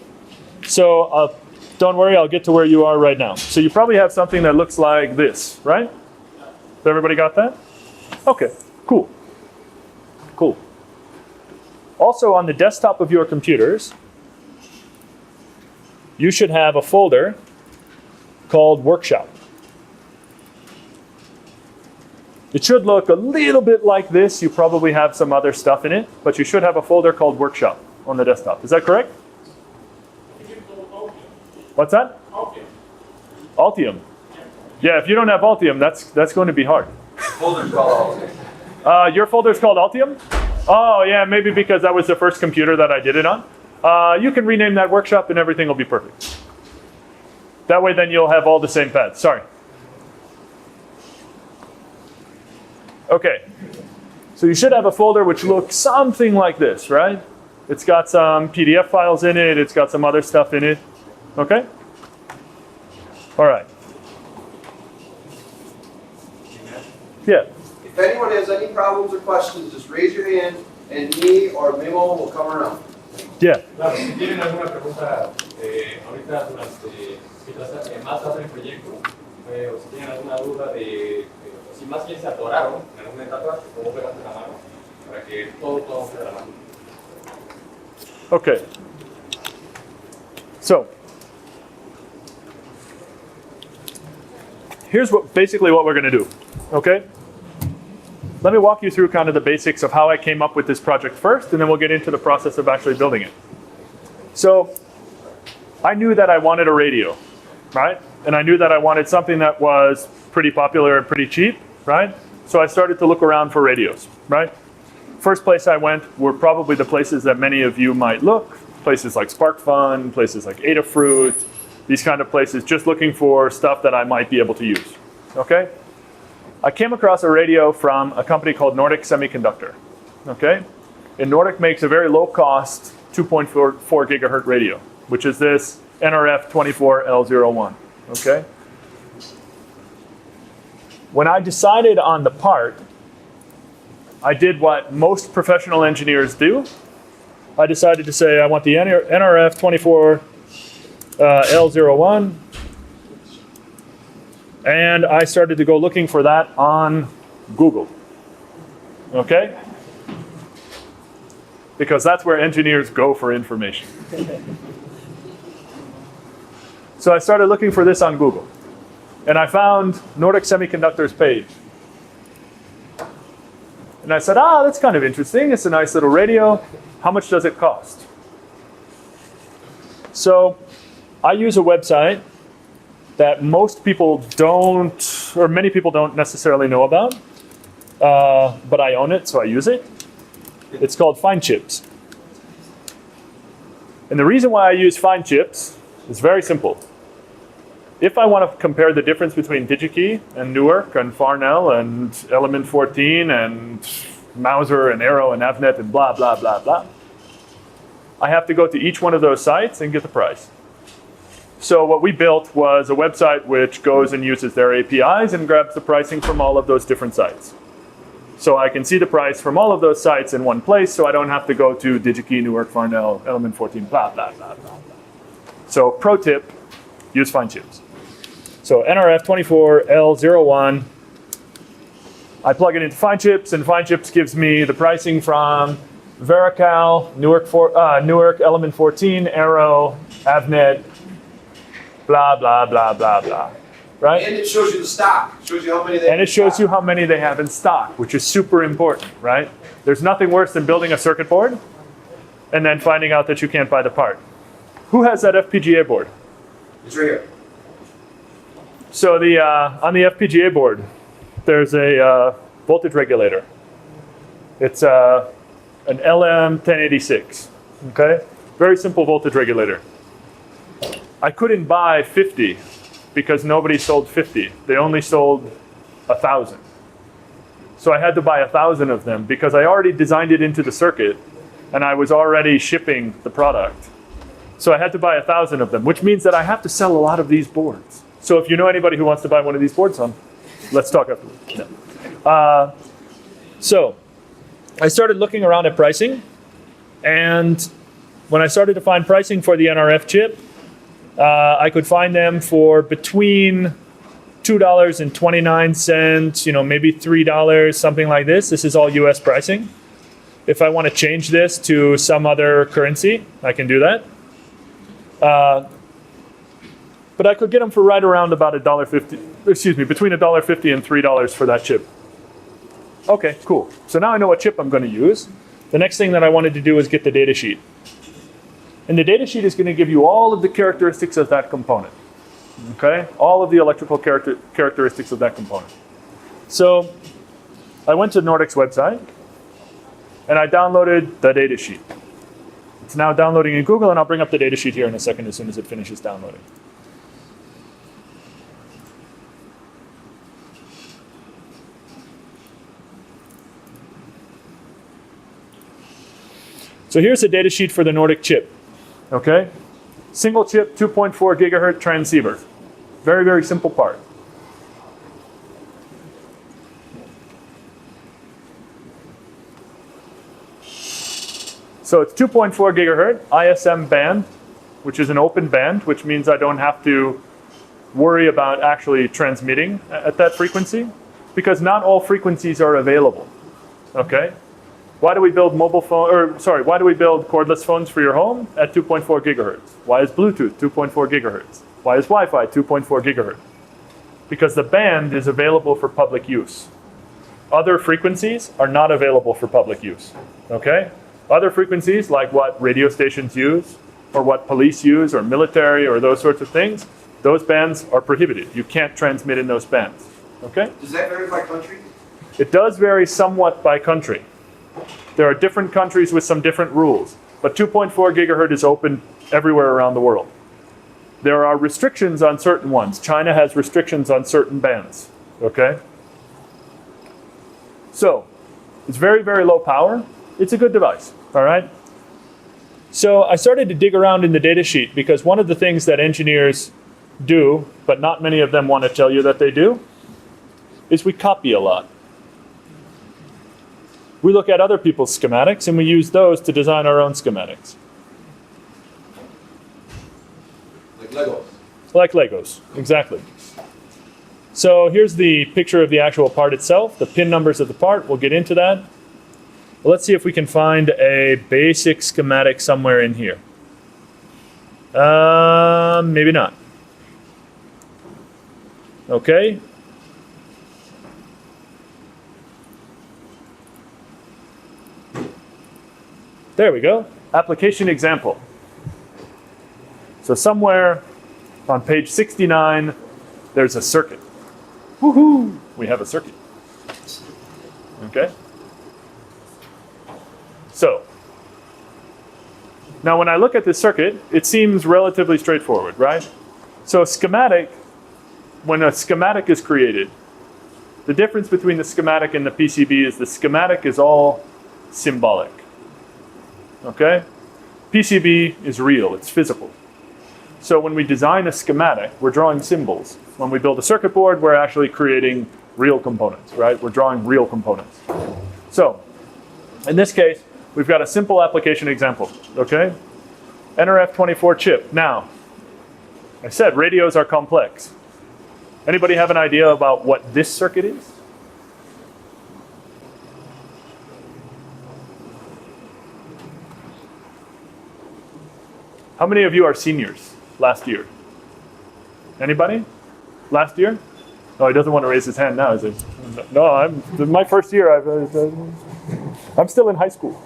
So don't worry, I'll get to where you are right now. So you probably have something that looks like this, right? So everybody got that? Okay, cool. Cool. Also on the desktop of your computers, you should have a folder called Workshop. It should look a little bit like this. You probably have some other stuff in it, but you should have a folder called Workshop on the desktop. Is that correct? What's that? Altium. Altium. Yeah, if you don't have Altium, that's going to be hard. Folder's called Altium. Your folder's called Altium? Oh, yeah, maybe because that was the first computer that I did it on. You can rename that Workshop and everything will be perfect. That way then you'll have all the same paths. Sorry. Okay. So you should have a folder which looks something like this, right? It's got some PDF files in it. It's got some other stuff in it. Okay? All right. Yeah. If anyone has any problems or questions, just raise your hand and me or Memo will come around. Yeah. Claro, si tienen alguna pregunta ahorita durante mientras más hacen el proyecto, o si tienen alguna duda si más bien se atoraron en alguna etapa, como pegaste la mano, para que todo quede a la mano. Okay. So here's basically what we're going to do. Okay? Let me walk you through kind of the basics of how I came up with this project first, and then we'll get into the process of actually building it. So I knew that I wanted a radio, right? And I knew that I wanted something that was pretty popular and pretty cheap, right? So I started to look around for radios, right? First place I went were probably the places that many of you might look, places like SparkFun, places like Adafruit, these kind of places, just looking for stuff that I might be able to use, okay? I came across a radio from a company called Nordic Semiconductor, okay? And Nordic makes a very low-cost 2.4 gigahertz radio, which is this NRF24L01, okay? When I decided on the part, I did what most professional engineers do. I decided to say I want the NRF24L01, and I started to go looking for that on Google, okay? Because that's where engineers go for information. So I started looking for this on Google, and I found Nordic Semiconductor's page. And I said, that's kind of interesting. It's a nice little radio. How much does it cost? So I use a website that most people don't, or many people don't necessarily know about, but I own it, so I use it. It's called Find Chips. And the reason why I use Find Chips is very simple. If I want to compare the difference between DigiKey and Newark and Farnell and Element 14 and Mauser and Arrow and Avnet and blah, blah, blah, blah, I have to go to each one of those sites and get the price. So what we built was a website which goes and uses their APIs and grabs the pricing from all of those different sites. So I can see the price from all of those sites in one place, so I don't have to go to DigiKey, Newark, Farnell, Element 14, blah, blah, blah, blah, blah. So pro tip, use fine chips. So NRF24L01, I plug it into fine chips, and fine chips gives me the pricing from Verical, Newark, Element 14, Arrow, Avnet, blah, blah, blah, blah, blah. Right? And it shows you the stock. It shows you how many they have. And it shows you how many they have in stock, which is super important, right? There's nothing worse than building a circuit board and then finding out that you can't buy the part. Who has that FPGA board? It's right here. So on the FPGA board, there's a voltage regulator. It's an LM1086, okay? Very simple voltage regulator. I couldn't buy 50 because nobody sold 50. They only sold 1,000. So I had to buy 1,000 of them because I already designed it into the circuit and I was already shipping the product. So I had to buy 1,000 of them, which means that I have to sell a lot of these boards. So if you know anybody who wants to buy one of these boards, let's talk afterwards. No. So I started looking around at pricing, and when I started to find pricing for the NRF chip, I could find them for between $2.29, maybe $3, something like this. This is all US pricing. If I want to change this to some other currency, I can do that. But I could get them for right around about $1.50, between $1.50 and $3 for that chip. Okay, cool. So now I know what chip I'm going to use. The next thing that I wanted to do is get the data sheet. And the data sheet is going to give you all of the characteristics of that component. Okay? All of the electrical characteristics of that component. So I went to Nordic's website and I downloaded the data sheet. It's now downloading in Google, and I'll bring up the data sheet here in a second as soon as it finishes downloading. So here's the data sheet for the Nordic chip. Okay? Single chip, 2.4 gigahertz transceiver. Very, very simple part. So it's 2.4 gigahertz ISM band, which is an open band, which means I don't have to worry about actually transmitting at that frequency, because not all frequencies are available. Okay? Why do we build why do we build cordless phones for your home at 2.4 gigahertz? Why is Bluetooth 2.4 gigahertz? Why is Wi-Fi 2.4 gigahertz? Because the band is available for public use. Other frequencies are not available for public use. Okay? Other frequencies, like what radio stations use, or what police use, or military, or those sorts of things, those bands are prohibited. You can't transmit in those bands. Okay? Does that vary by country? It does vary somewhat by country. There are different countries with some different rules, but 2.4 gigahertz is open everywhere around the world. There are restrictions on certain ones. China has restrictions on certain bands. Okay? So, it's very, very low power. It's a good device. All right? So I started to dig around in the data sheet because one of the things that engineers do, but not many of them want to tell you that they do, is we copy a lot. We look at other people's schematics and we use those to design our own schematics. Like Legos. Like Legos, exactly. So here's the picture of the actual part itself, the pin numbers of the part. We'll get into that. Well, let's see if we can find a basic schematic somewhere in here. Maybe not. Okay. There we go. Application example. So somewhere on page 69, there's a circuit. Woohoo! We have a circuit. Okay? So, now when I look at this circuit, it seems relatively straightforward, right? So schematic, when a schematic is created, the difference between the schematic and the PCB is the schematic is all symbolic. Okay? PCB is real, it's physical. So when we design a schematic, we're drawing symbols. When we build a circuit board, we're actually creating real components, right? We're drawing real components. So in this case, we've got a simple application example, okay? NRF24 chip. Now, I said radios are complex. Anybody have an idea about what this circuit is? How many of you are seniors last year? Anybody? Last year? Oh, he doesn't want to raise his hand now, is he? No, I'm my first year. I'm still in high school.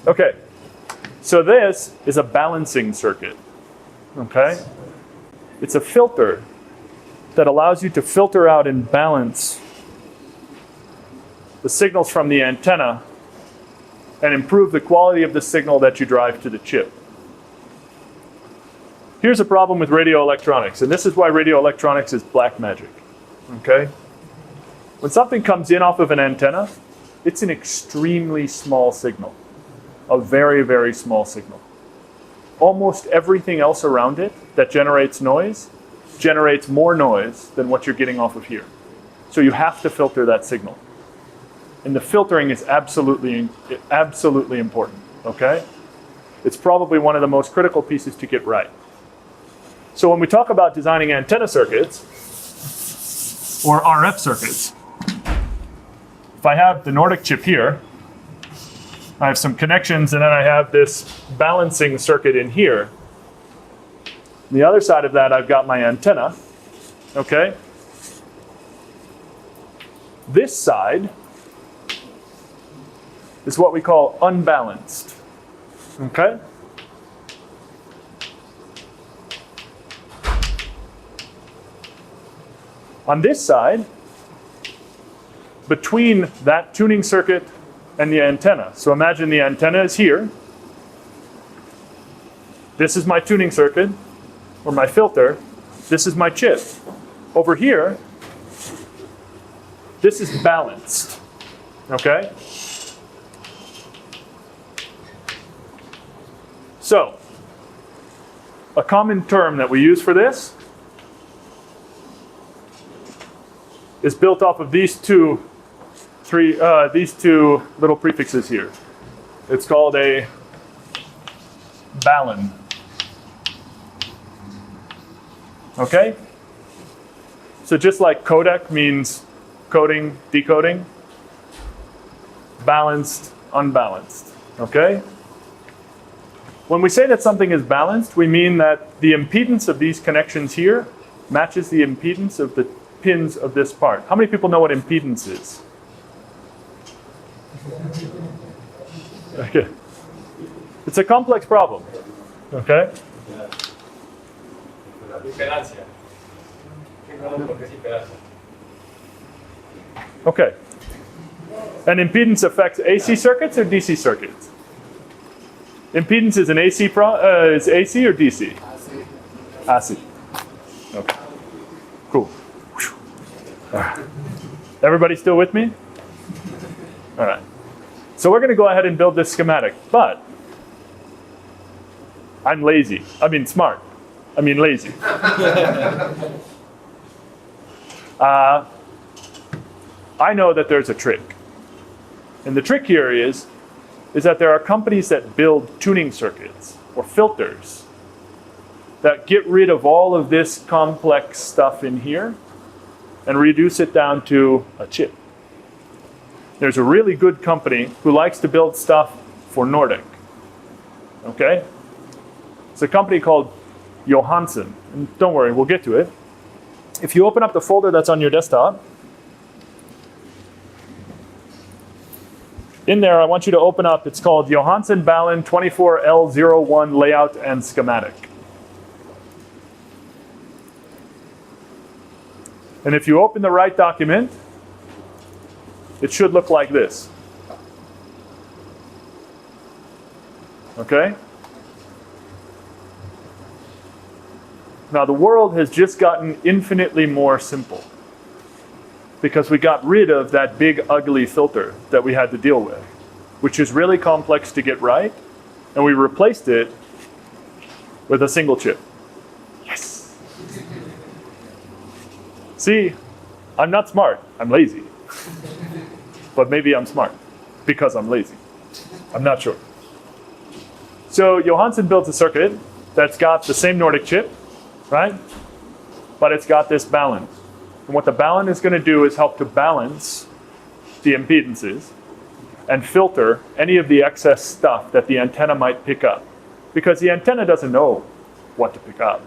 Okay, so this is a balancing circuit. Okay, it's a filter that allows you to filter out and balance the signals from the antenna and improve the quality of the signal that you drive to the chip. Here's a problem with radio electronics, and this is why radio electronics is black magic. Okay? When something comes in off of an antenna, it's an extremely small signal. A very, very small signal. Almost everything else around it that generates noise generates more noise than what you're getting off of here. So you have to filter that signal. And the filtering is absolutely important, okay? It's probably one of the most critical pieces to get right. So when we talk about designing antenna circuits, or RF circuits, if I have the Nordic chip here, I have some connections, and then I have this balancing circuit in here. On the other side of that, I've got my antenna, okay? This side is what we call unbalanced, okay? On this side, between that tuning circuit and the antenna. So imagine the antenna is here. This is my tuning circuit, or my filter. This is my chip. Over here, this is balanced, okay? So, a common term that we use for this is built off of these two little prefixes here. It's called a balun. Okay? So just like codec means coding, decoding, balanced, unbalanced. Okay? When we say that something is balanced, we mean that the impedance of these connections here matches the impedance of the pins of this part. How many people know what impedance is? Okay. It's a complex problem. Okay? Impedancia. Porque es impedancia. Okay. And impedance affects AC circuits or DC circuits? Impedance is an AC is AC or DC? AC. Okay. Cool. All right. Everybody still with me? All right. So we're going to go ahead and build this schematic, but I'm lazy. I mean smart. I mean lazy. I know that there's a trick. And the trick here is that there are companies that build tuning circuits or filters that get rid of all of this complex stuff in here and reduce it down to a chip. There's a really good company who likes to build stuff for Nordic. Okay? It's a company called Johansen. And don't worry, we'll get to it. If you open up the folder that's on your desktop, in there I want you to open up, it's called Johansen Balun 24L01 Layout and Schematic. And if you open the right document, it should look like this. Okay? Now the world has just gotten infinitely more simple because we got rid of that big ugly filter that we had to deal with, which is really complex to get right and we replaced it with a single chip. Yes. See, I'm not smart, I'm lazy. But maybe I'm smart because I'm lazy. I'm not sure. So Johansen built a circuit that's got the same Nordic chip, right? But it's got this balun. And what the balun is going to do is help to balance the impedances and filter any of the excess stuff that the antenna might pick up. Because the antenna doesn't know what to pick up.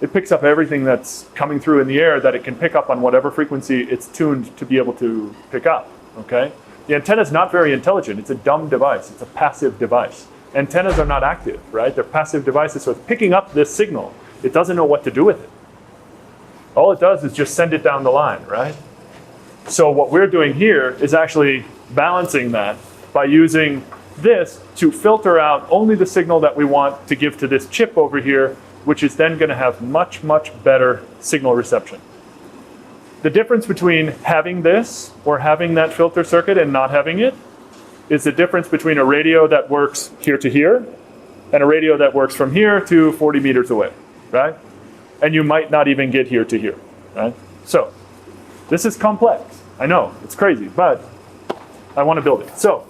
It picks up everything that's coming through in the air that it can pick up on whatever frequency it's tuned to be able to pick up, okay? The antenna is not very intelligent. It's a dumb device. It's a passive device. Antennas are not active, right? They're passive devices, so it's picking up this signal. It doesn't know what to do with it. All it does is just send it down the line, right? So what we're doing here is actually balancing that by using this to filter out only the signal that we want to give to this chip over here, which is then going to have much, much better signal reception. The difference between having this or having that filter circuit and not having it is the difference between a radio that works here to here and a radio that works from here to 40 meters away, right? And you might not even get here to here, right? So this is complex. I know, it's crazy, but I want to build it. So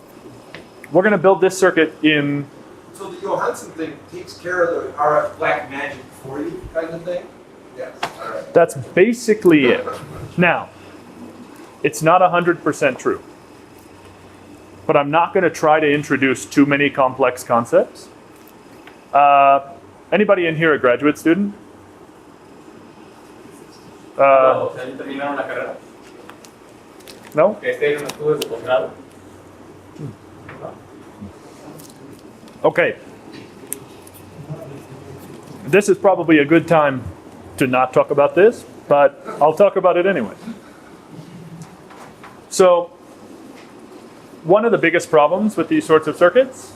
we're going to build this circuit in... So the Johansen thing takes care of the RF black magic for you kind of thing? Yes, all right. That's basically it. Now, it's not 100% true. But I'm not going to try to introduce too many complex concepts. Anybody in here a graduate student? O sea, ya terminaron la carrera. No? En estudios de posgrado. Okay. This is probably a good time to not talk about this, but I'll talk about it anyway. So, one of the biggest problems with these sorts of circuits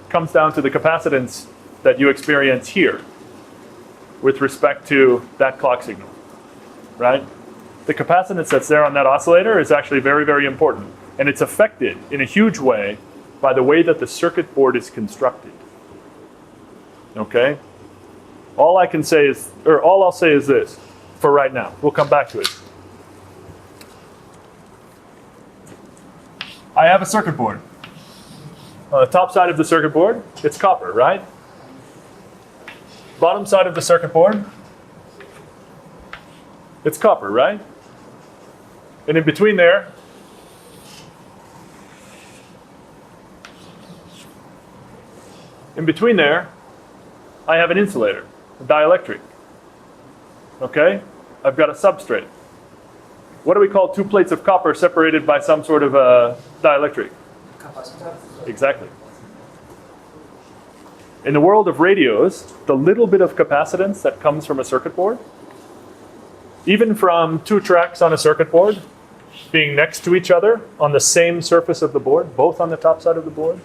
comes down to the capacitance that you experience here with respect to that clock signal, right? The capacitance that's there on that oscillator is actually very, very important. And it's affected in a huge way by the way that the circuit board is constructed. Okay? All I'll say is this for right now. We'll come back to it. I have a circuit board. On the top side of the circuit board, it's copper, right? Bottom side of the circuit board, it's copper, right? And in between there, I have an insulator, a dielectric. Okay? I've got a substrate. What do we call two plates of copper separated by some sort of a dielectric? Exactly. In the world of radios, the little bit of capacitance that comes from a circuit board, even from two tracks on a circuit board being next to each other on the same surface of the board, both on the top side of the board,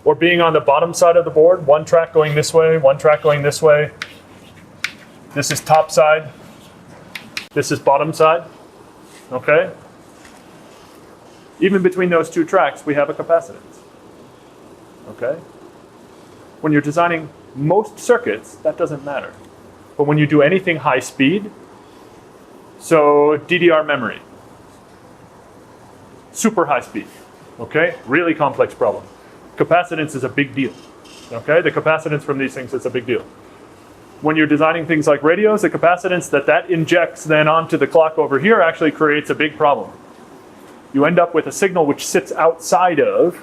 or being on the bottom side of the board, one track going this way, one track going this way. This is top side, this is bottom side, okay? Even between those two tracks, we have a capacitance, okay? When you're designing most circuits, that doesn't matter. But when you do anything high speed, so DDR memory, super high speed, okay? Really complex problem. Capacitance is a big deal, okay? The capacitance from these things is a big deal. When you're designing things like radios, the capacitance that injects then onto the clock over here actually creates a big problem. You end up with a signal which sits outside of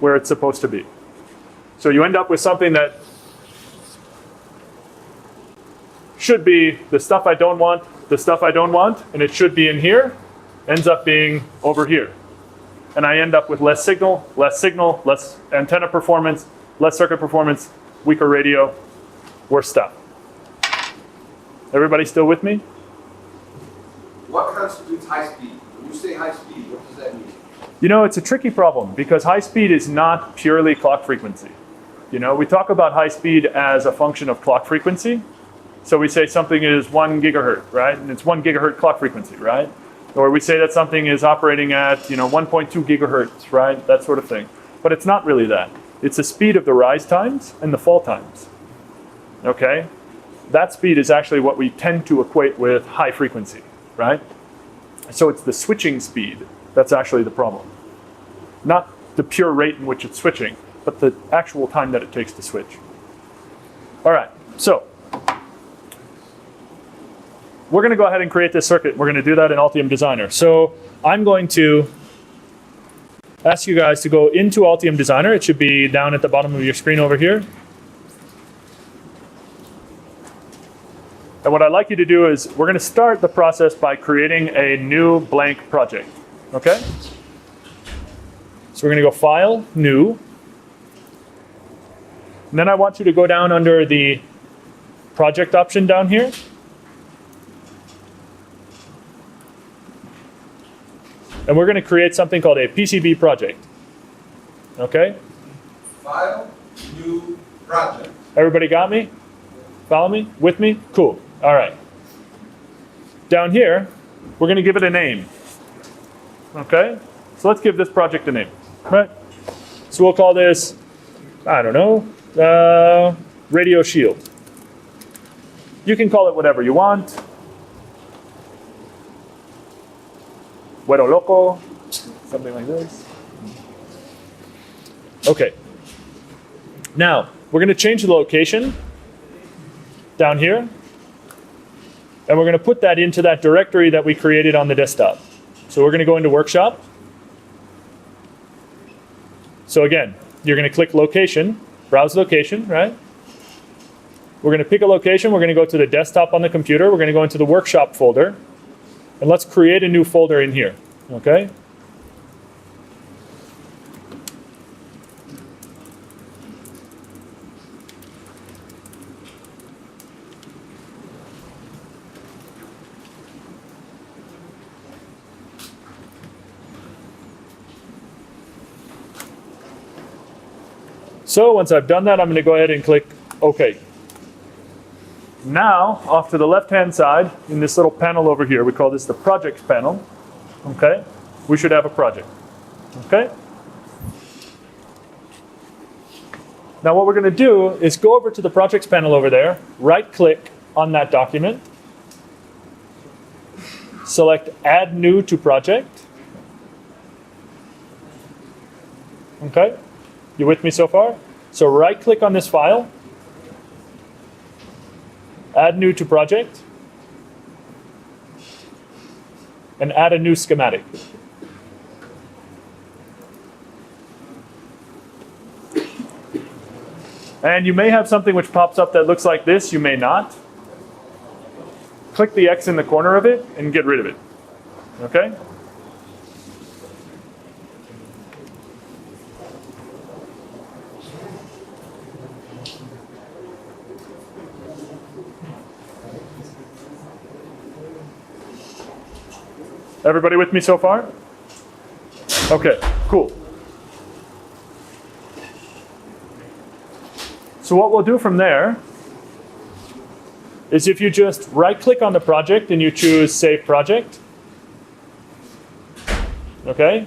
where it's supposed to be. So you end up with something that should be the stuff I don't want, and it should be in here, ends up being over here. And I end up with less signal, less antenna performance, less circuit performance, weaker radio, worse stuff. Everybody still with me? What constitutes high speed? When you say high speed, what does that mean? You know, it's a tricky problem because high speed is not purely clock frequency. You know, we talk about high speed as a function of clock frequency. So we say something is 1 gigahertz, right? And it's 1 gigahertz clock frequency, right? Or we say that something is operating at, 1.2 gigahertz, right? That sort of thing. But it's not really that. It's the speed of the rise times and the fall times. Okay? That speed is actually what we tend to equate with high frequency, right? So it's the switching speed that's actually the problem. Not the pure rate in which it's switching, but the actual time that it takes to switch. All right, so we're going to go ahead and create this circuit. We're going to do that in Altium Designer. So I'm going to ask you guys to go into Altium Designer. It should be down at the bottom of your screen over here. And what I'd like you to do is we're going to start the process by creating a new blank project. Okay? So we're going to go File, New. And then I want you to go down under the Project option down here. And we're going to create something called a PCB project. Okay? File, new project. Everybody got me? Follow me? With me? Cool. All right. Down here, we're going to give it a name. Okay? So let's give this project a name. Right? So we'll call this, I don't know, Radio Shield. You can call it whatever you want. Güero Loco, something like this. Okay. Now, we're going to change the location down here. And we're going to put that into that directory that we created on the desktop. So we're going to go into Workshop. So again, you're going to click Location, Browse Location, right? We're going to pick a location. We're going to go to the desktop on the computer. We're going to go into the Workshop folder. And let's create a new folder in here, okay? So once I've done that, I'm going to go ahead and click OK. Now, off to the left-hand side, in this little panel over here, we call this the Projects panel. Okay? We should have a project. Okay? Now what we're going to do is go over to the Projects panel over there, right-click on that document, select Add New to Project. Okay? You with me so far? So right-click on this file, add new to project, and add a new schematic. And you may have something which pops up that looks like this, you may not. Click the X in the corner of it and get rid of it. Okay? Everybody with me so far? Okay, cool. So what we'll do from there is if you just right-click on the project and you choose Save Project, okay?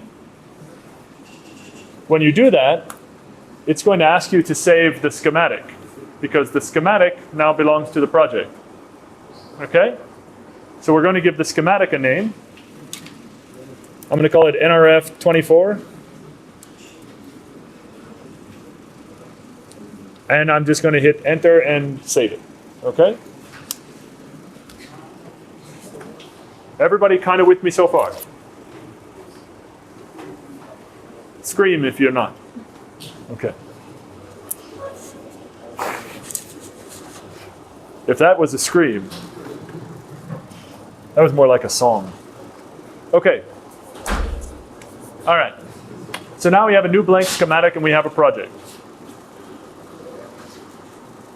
When you do that, it's going to ask you to save the schematic because the schematic now belongs to the project, okay? So we're going to give the schematic a name. I'm going to call it NRF24. And I'm just going to hit enter and save it. Okay? Everybody kind of with me so far? Scream if you're not. Okay. If that was a scream, that was more like a song. Okay. All right. So now we have a new blank schematic and we have a project.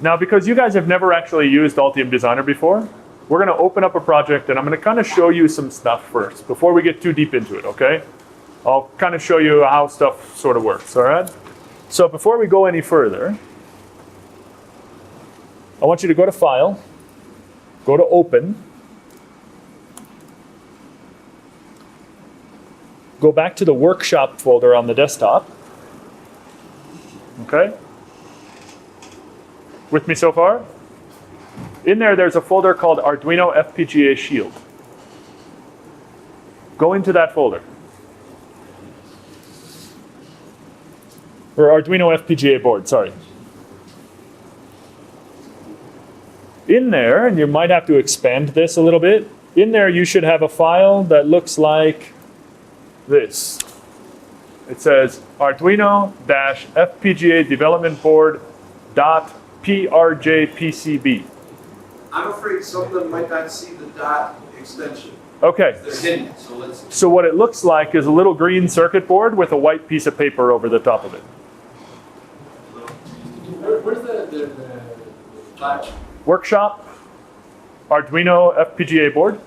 Now, because you guys have never actually used Altium Designer before, we're going to open up a project and I'm going to kind of show you some stuff first before we get too deep into it, okay? I'll kind of show you how stuff sort of works, all right? So before we go any further, I want you to go to File, go to Open, go back to the Workshop folder on the desktop, Okay? With me so far? In there, there's a folder called Arduino FPGA Shield. Go into that folder. Or Arduino FPGA board, sorry. In there, and you might have to expand this a little bit, in there you should have a file that looks like this. It says Arduino-FPGA development board.prjpcb. I'm afraid some of them might not see the dot extension. Okay. They're hidden, so let's. So what it looks like is a little green circuit board with a white piece of paper over the top of it. Where's the flash? Workshop, Arduino FPGA board.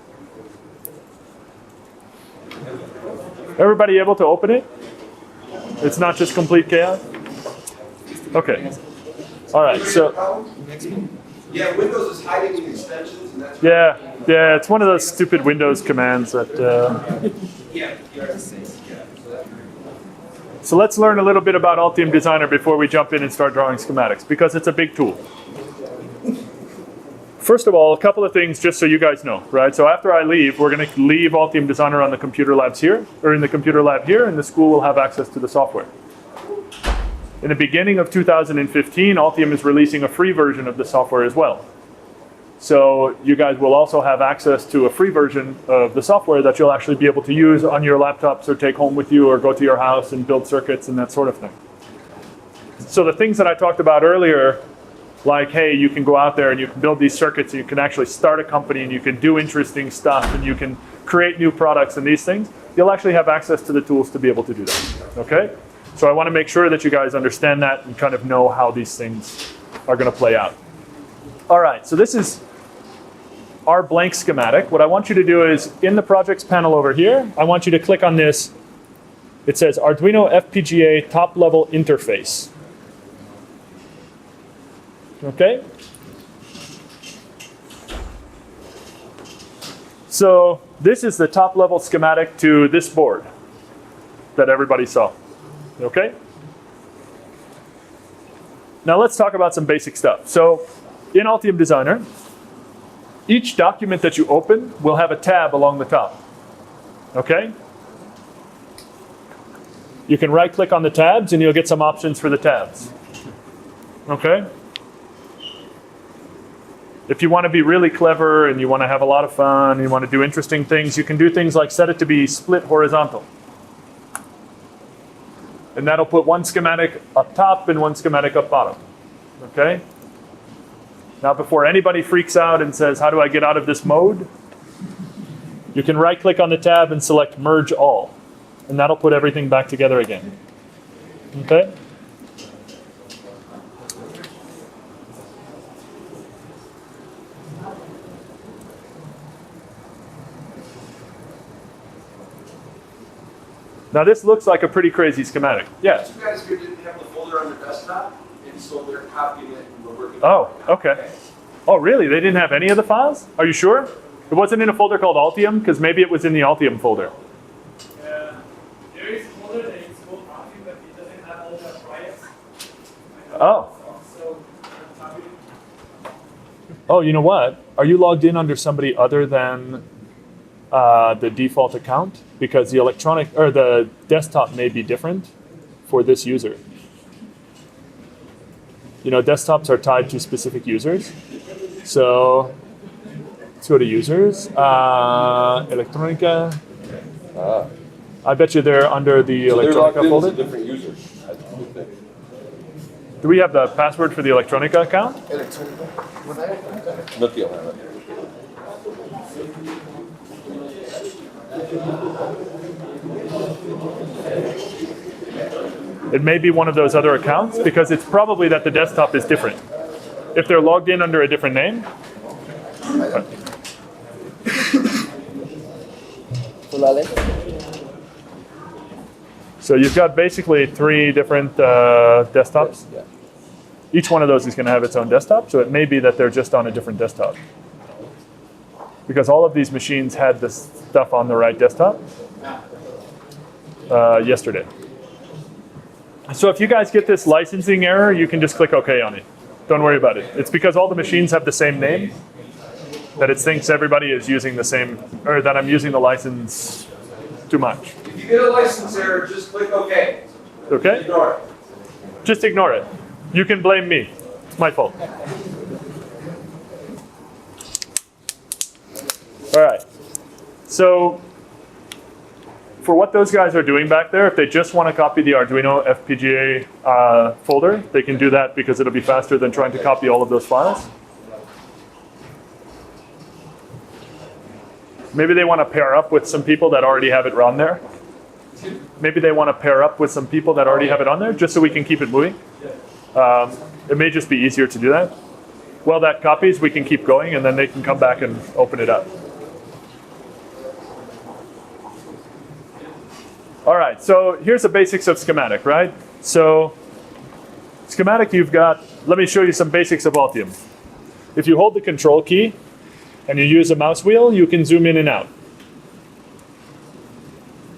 Everybody able to open it? It's not just complete chaos? Okay. All right, so. Yeah, Windows is hiding the extensions, and that's. Yeah, it's one of those stupid Windows commands that. So let's learn a little bit about Altium Designer before we jump in and start drawing schematics, because it's a big tool. First of all, a couple of things just so you guys know, right? So after I leave, we're going to leave Altium Designer on the computer labs here, or in the computer lab here, and the school will have access to the software. In the beginning of 2015, Altium is releasing a free version of the software as well. So you guys will also have access to a free version of the software that you'll actually be able to use on your laptops or take home with you or go to your house and build circuits and that sort of thing. So the things that I talked about earlier, like, hey, you can go out there and you can build these circuits and you can actually start a company and you can do interesting stuff and you can create new products and these things, you'll actually have access to the tools to be able to do that, okay? So I want to make sure that you guys understand that and kind of know how these things are going to play out. All right, so this is our blank schematic. What I want you to do is, in the projects panel over here, I want you to click on this. It says Arduino FPGA top-level interface. Okay? So this is the top-level schematic to this board that everybody saw. Okay? Now let's talk about some basic stuff. So in Altium Designer, each document that you open will have a tab along the top. Okay? You can right-click on the tabs and you'll get some options for the tabs. Okay? If you want to be really clever and you want to have a lot of fun, and you want to do interesting things, you can do things like set it to be split horizontal. And that'll put one schematic up top and one schematic up bottom. Okay? Now before anybody freaks out and says, how do I get out of this mode? You can right-click on the tab and select Merge All. And that'll put everything back together again. Okay? Now this looks like a pretty crazy schematic. Yes? You guys here didn't have the folder on the desktop, and so they're copying it and we're working Oh, on it. okay. Oh, really? They didn't have any of the files? Are you sure? It wasn't in a folder called Altium? Because maybe it was in the Altium folder. There is a folder that is called Altium, but it doesn't have all the projects. Oh. So, copy it. Oh, you know what? Are you logged in under somebody other than the default account? Because the electronic or the desktop may be different for this user. You know, desktops are tied to specific users. So let's go to users. Electronica. I bet you they're under the Electronica folder. Different users. Do we have the password for the Electronica account? Look, you'll have it. It may be one of those other accounts because it's probably that the desktop is different. If they're logged in under a different name. So you've got basically 3 different desktops. Each one of those is going to have its own desktop, so it may be that they're just on a different desktop. Because all of these machines had this stuff on the right desktop yesterday. So if you guys get this licensing error, you can just click OK on it. Don't worry about it. It's because all the machines have the same name that it thinks everybody is using the same, or that I'm using the license too much. If you get a license error, just click OK. Okay? Ignore it. Just ignore it. You can blame me. It's my fault. All right. So for what those guys are doing back there, if they just want to copy the Arduino FPGA folder, they can do that because it'll be faster than trying to copy all of those files. Maybe they want to pair up with some people that already have it run there. Maybe they want to pair up with some people that already have it on there, just so we can keep it moving. It may just be easier to do that. While that copies, we can keep going, and then they can come back and open it up. All right, so here's the basics of schematic, right? So schematic, you've got, let me show you some basics of Altium. If you hold the control key and you use a mouse wheel, you can zoom in and out.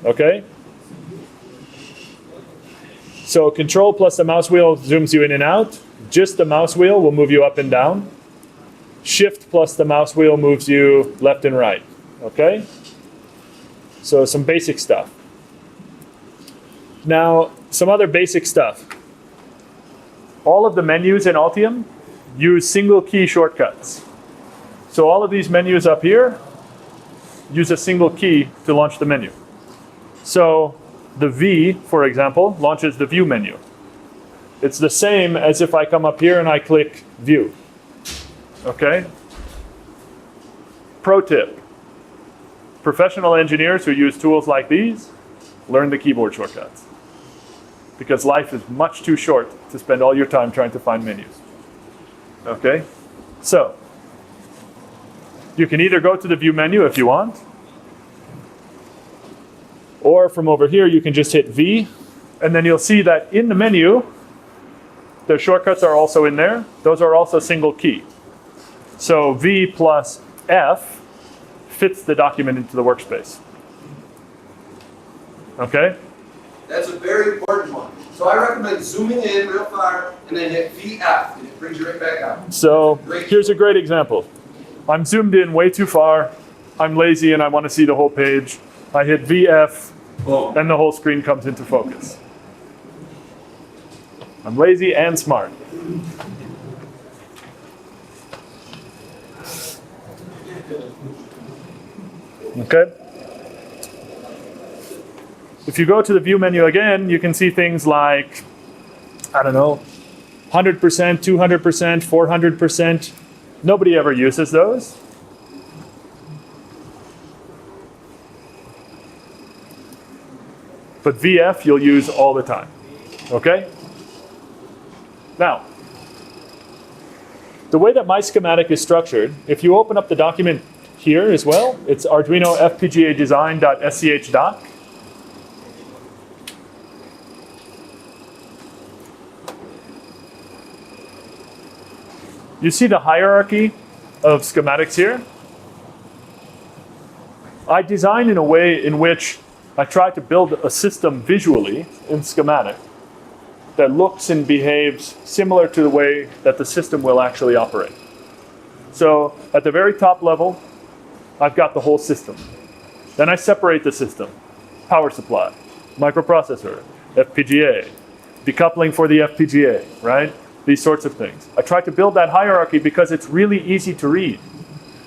Okay? So control plus the mouse wheel zooms you in and out. Just the mouse wheel will move you up and down. Shift plus the mouse wheel moves you left and right. Okay? So some basic stuff. Now, some other basic stuff. All of the menus in Altium use single key shortcuts. So all of these menus up here use a single key to launch the menu. So the V, for example, launches the view menu. It's the same as if I come up here and I click view. Okay? Pro tip. Professional engineers who use tools like these learn the keyboard shortcuts. Because life is much too short to spend all your time trying to find menus. Okay? So, you can either go to the view menu if you want, or from over here you can just hit V, and then you'll see that in the menu, the shortcuts are also in there. Those are also single key. So V plus F fits the document into the workspace. Okay? That's a very important one. So I recommend zooming in real far and then hit VF, and it brings you right back out. So here's a great example. I'm zoomed in way too far. I'm lazy and I want to see the whole page. I hit VF, Boom. and the whole screen comes into focus. I'm lazy and smart. Okay? If you go to the view menu again, you can see things like, I don't know, 100%, 200%, 400%. Nobody ever uses those. But VF you'll use all the time. Okay? Now, the way that my schematic is structured, if you open up the document here as well, it's Arduino FPGA design.sch doc. You see the hierarchy of schematics here? I design in a way in which I try to build a system visually in schematic that looks and behaves similar to the way that the system will actually operate. So at the very top level, I've got the whole system. Then I separate the system. Power supply, microprocessor, FPGA, decoupling for the FPGA, right? These sorts of things. I try to build that hierarchy because it's really easy to read.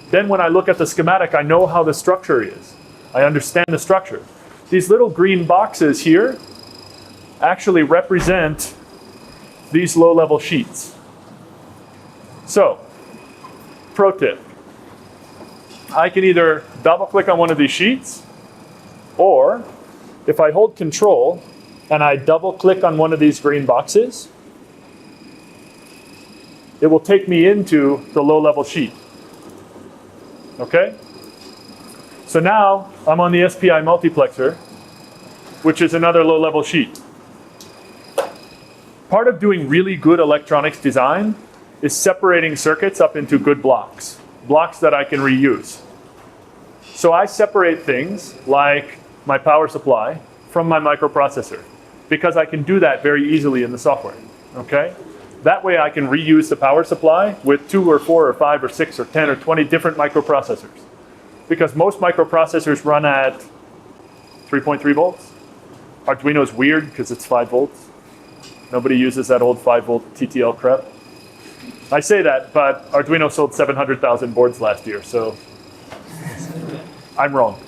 Then when I look at the schematic, I know how the structure is. I understand the structure. These little green boxes here actually represent these low-level sheets. So, pro tip. I can either double-click on one of these sheets, or if I hold Control and I double-click on one of these green boxes, it will take me into the low-level sheet. Okay? So now I'm on the SPI multiplexer, which is another low-level sheet. Part of doing really good electronics design is separating circuits up into good blocks, blocks that I can reuse. So I separate things like my power supply from my microprocessor. because I can do that very easily in the software. Okay? That way I can reuse the power supply with 2 or 4 or 5 or 6 or 10 or 20 different microprocessors. Because most microprocessors run at 3.3 volts. Arduino's weird because it's 5 volts. Nobody uses that old 5 volt TTL crap. I say that, but Arduino sold 700,000 boards last year, so I'm wrong.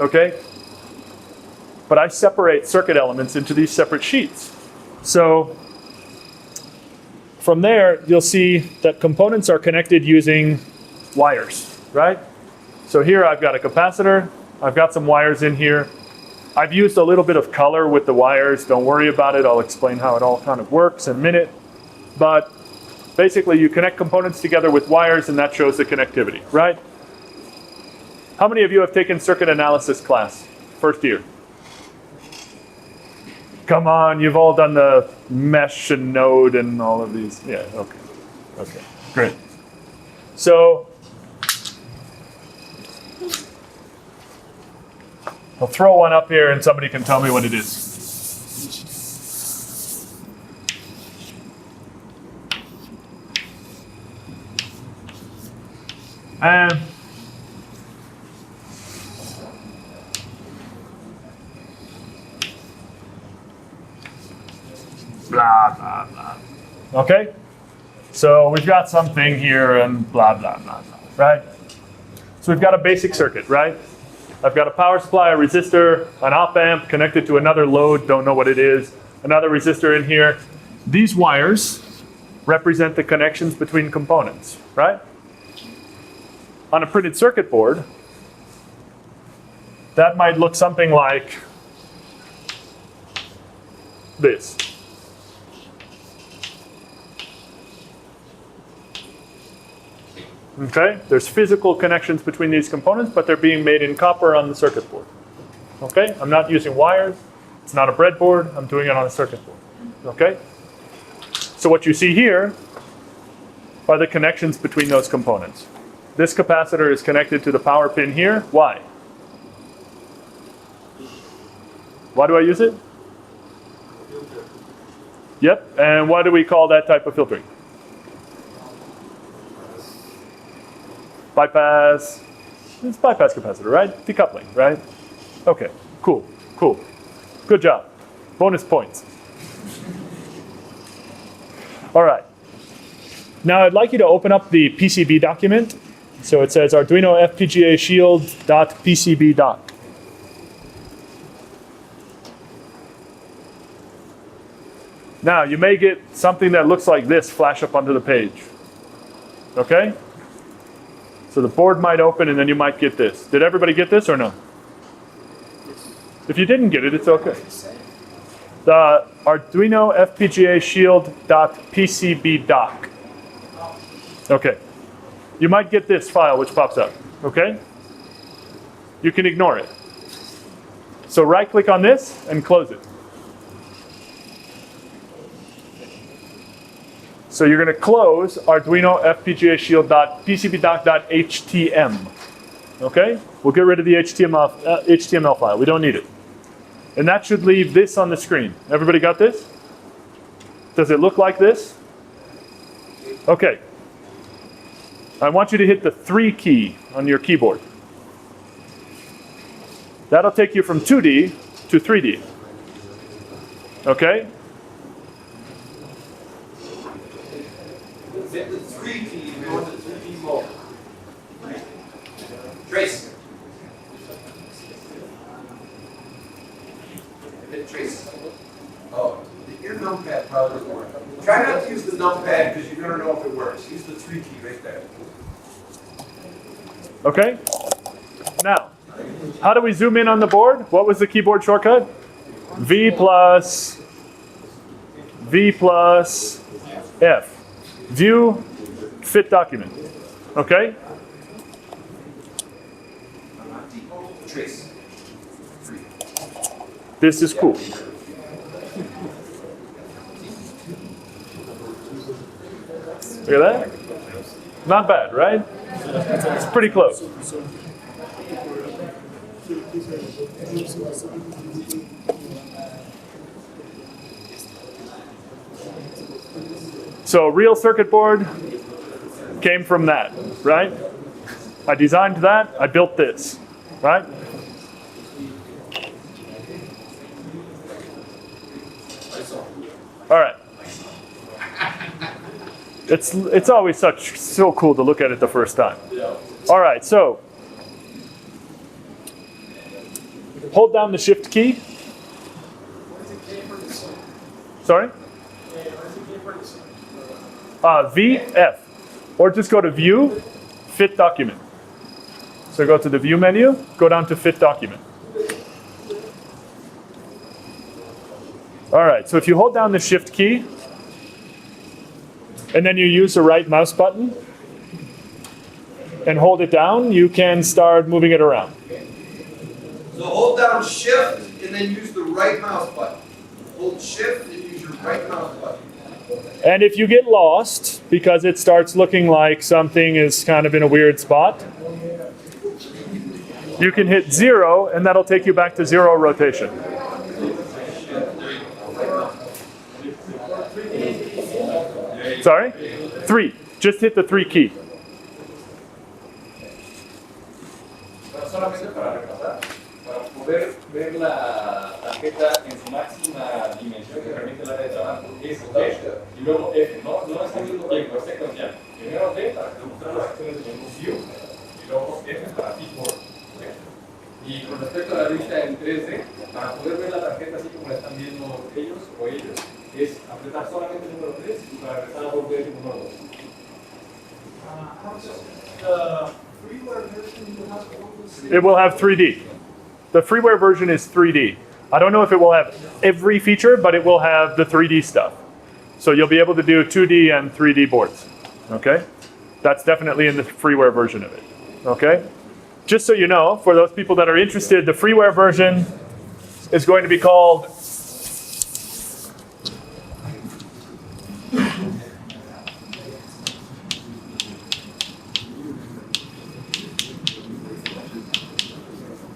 Okay? But I separate circuit elements into these separate sheets. So from there, you'll see that components are connected using wires, right? So here I've got a capacitor. I've got some wires in here. I've used a little bit of color with the wires. Don't worry about it. I'll explain how it all kind of works in a minute. But basically, you connect components together with wires, and that shows the connectivity, right? How many of you have taken circuit analysis class, first year? Come on, you've all done the mesh and node and all of these. Yeah, okay. Okay, great. So I'll throw one up here and somebody can tell me what it is. And blah, blah, blah. Okay? So we've got something here and blah, blah, blah, blah, right? So we've got a basic circuit, right? I've got a power supply, a resistor, an op-amp connected to another load, don't know what it is, another resistor in here. These wires represent the connections between components, right? On a printed circuit board, that might look something like this. Okay, there's physical connections between these components, but they're being made in copper on the circuit board. Okay, I'm not using wires. It's not a breadboard. I'm doing it on a circuit board. Okay, so what you see here are the connections between those components. This capacitor is connected to the power pin here. Why? Why do I use it? Yep, and why do we call that type of filtering? Bypass, it's bypass capacitor, right? Decoupling, right? Okay, cool, cool. Good job. Bonus points. All right. Now I'd like you to open up the PCB document. So it says Arduino FPGA shield.pcb.doc. Now you may get something that looks like this flash up onto the page. Okay? So the board might open and then you might get this. Did everybody get this or no? If you didn't get it, it's okay. The Arduino FPGA shield.pcb.doc. Okay. You might get this file which pops up. Okay? You can ignore it. So right click on this and close it. So you're going to close Arduino FPGA shield.pcbdoc.htm. Okay? We'll get rid of the HTML file. We don't need it. And that should leave this on the screen. Everybody got this? Does it look like this? Okay. I want you to hit the 3 key on your keyboard. That'll take you from 2D to 3D. Okay? Hit the 3 key, we want the 3D mode. Trace. Hit trace. Oh, your numpad probably doesn't work. Try not to use the numpad because you never know if it works. Use the 3 key right there. Okay? Now, how do we zoom in on the board? What was the keyboard shortcut? V plus F. View, fit document. Okay? Trace. This is cool. Look at that. Not bad, right? It's pretty close. So real circuit board came from that, right? I designed that, I built this, right? All right. It's always so cool to look at it the first time. All right, so hold down the shift key. Sorry? VF, or just go to View, Fit Document. So go to the View menu, go down to Fit Document. All right, so if you hold down the Shift key, and then you use the right mouse button, and hold it down, you can start moving it around. So hold down Shift and then use the right mouse button. Hold Shift and use your right mouse button. And if you get lost, because it starts looking like something is kind of in a weird spot, you can hit 0, and that'll take you back to 0 rotation. Sorry? 3. Just hit the 3 key. Solamente para repasar, para poder ver la tarjeta en su máxima dimensión que permite el área de trabajo, es D y luego F. No está viendo tiempo, es secuencial. Primero D para demostrar las acciones de view y luego F para feedboard. Y con respecto a la lista en 3D, para poder ver la tarjeta así como la están viendo ellos o ellos, es apretar solamente el número 3 y para regresar a volver el número 2. It will have 3D. The freeware version is 3D. I don't know if it will have every feature, but it will have the 3D stuff. So you'll be able to do 2D and 3D boards. Okay? That's definitely in the freeware version of it. Okay? Just so you know, for those people that are interested, the freeware version is going to be called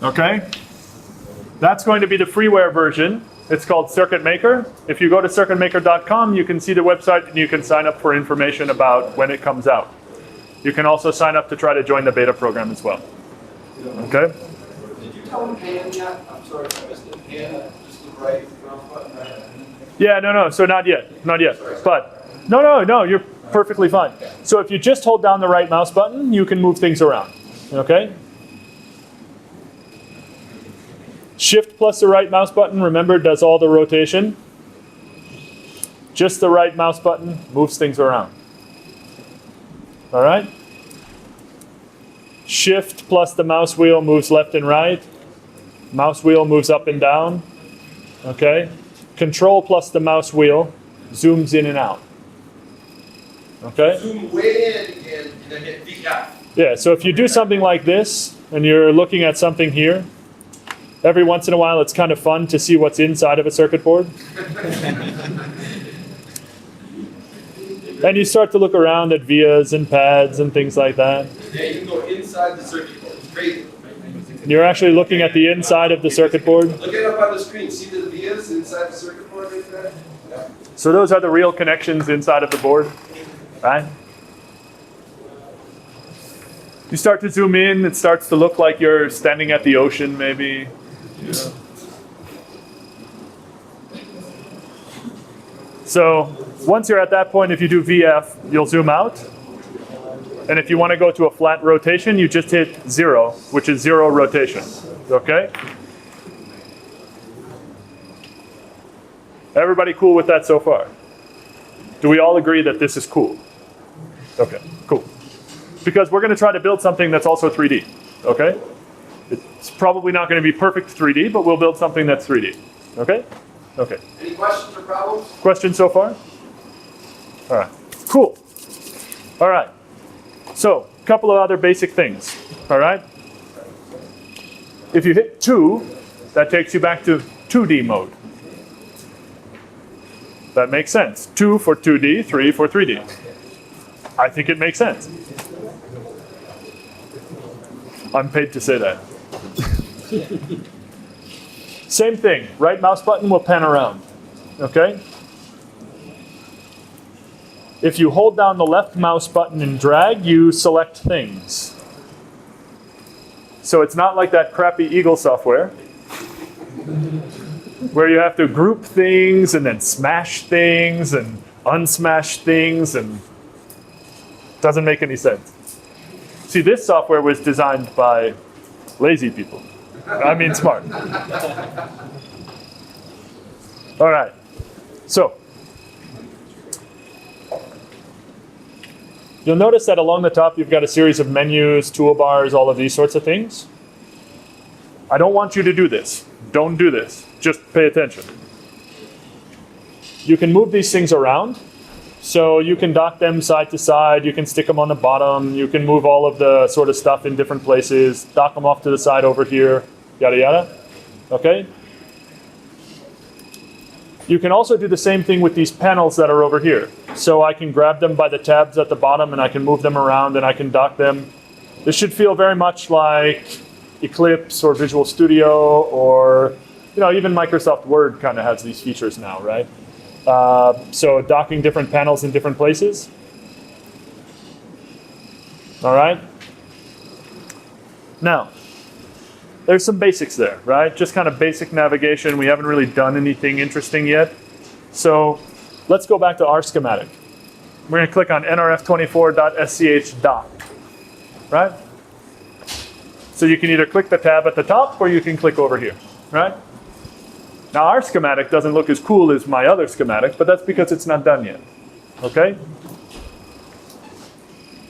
okay? That's going to be the freeware version. It's called Circuit Maker. If you go to circuitmaker.com, you can see the website and you can sign up for information about when it comes out. You can also sign up to try to join the beta program as well. Okay? Did you tell him pan yet? I'm sorry if I missed it. Pan, just the right mouse button, right? Yeah, no, so not yet, not yet. But, no, you're perfectly fine. So if you just hold down the right mouse button, you can move things around, okay? Shift plus the right mouse button, remember, does all the rotation. Just the right mouse button moves things around. All right? Shift plus the mouse wheel moves left and right. Mouse wheel moves up and down. Okay? Control plus the mouse wheel zooms in and out. Okay? Zoom way in and then hit VF. Yeah, so if you do something like this, and you're looking at something here, every once in a while it's kind of fun to see what's inside of a circuit board. And you start to look around at vias and pads and things like that. Yeah, you can go inside the circuit board. It's crazy. And you're actually looking at the inside of the circuit board. Look it up on the screen. See the vias inside the circuit board right there? Yeah. So those are the real connections inside of the board, right? You start to zoom in, it starts to look like you're standing at the ocean maybe. Yeah. So once you're at that point, if you do VF, you'll zoom out. And if you want to go to a flat rotation, you just hit 0, which is 0 rotation. Okay? Everybody cool with that so far? Do we all agree that this is cool? Okay, cool. Because we're going to try to build something that's also 3D. Okay? It's probably not going to be perfect 3D, but we'll build something that's 3D. Okay? Okay. Any questions or problems? Questions so far? All right. Cool. All right. So, a couple of other basic things. All right? If you hit 2, that takes you back to 2D mode. That makes sense. 2 for 2D, 3 for 3D. I think it makes sense. I'm paid to say that. Same thing. Right mouse button will pan around. Okay? If you hold down the left mouse button and drag, you select things. So it's not like that crappy Eagle software where you have to group things and then smash things and unsmash things, and doesn't make any sense. See, this software was designed by lazy people. I mean smart. All right. So you'll notice that along the top you've got a series of menus, toolbars, all of these sorts of things. I don't want you to do this. Don't do this. Just pay attention. You can move these things around. So you can dock them side to side. You can stick them on the bottom. You can move all of the sort of stuff in different places. Dock them off to the side over here. Yada, yada. Okay? You can also do the same thing with these panels that are over here. So I can grab them by the tabs at the bottom and I can move them around and I can dock them. This should feel very much like Eclipse or Visual Studio, or even Microsoft Word kind of has these features now, right? So docking different panels in different places. All right. Now, there's some basics there, right? Just kind of basic navigation. We haven't really done anything interesting yet. So let's go back to our schematic. We're going to click on nrf24.sch dock, right? So you can either click the tab at the top or you can click over here, right? Now our schematic doesn't look as cool as my other schematic, but that's because it's not done yet, okay?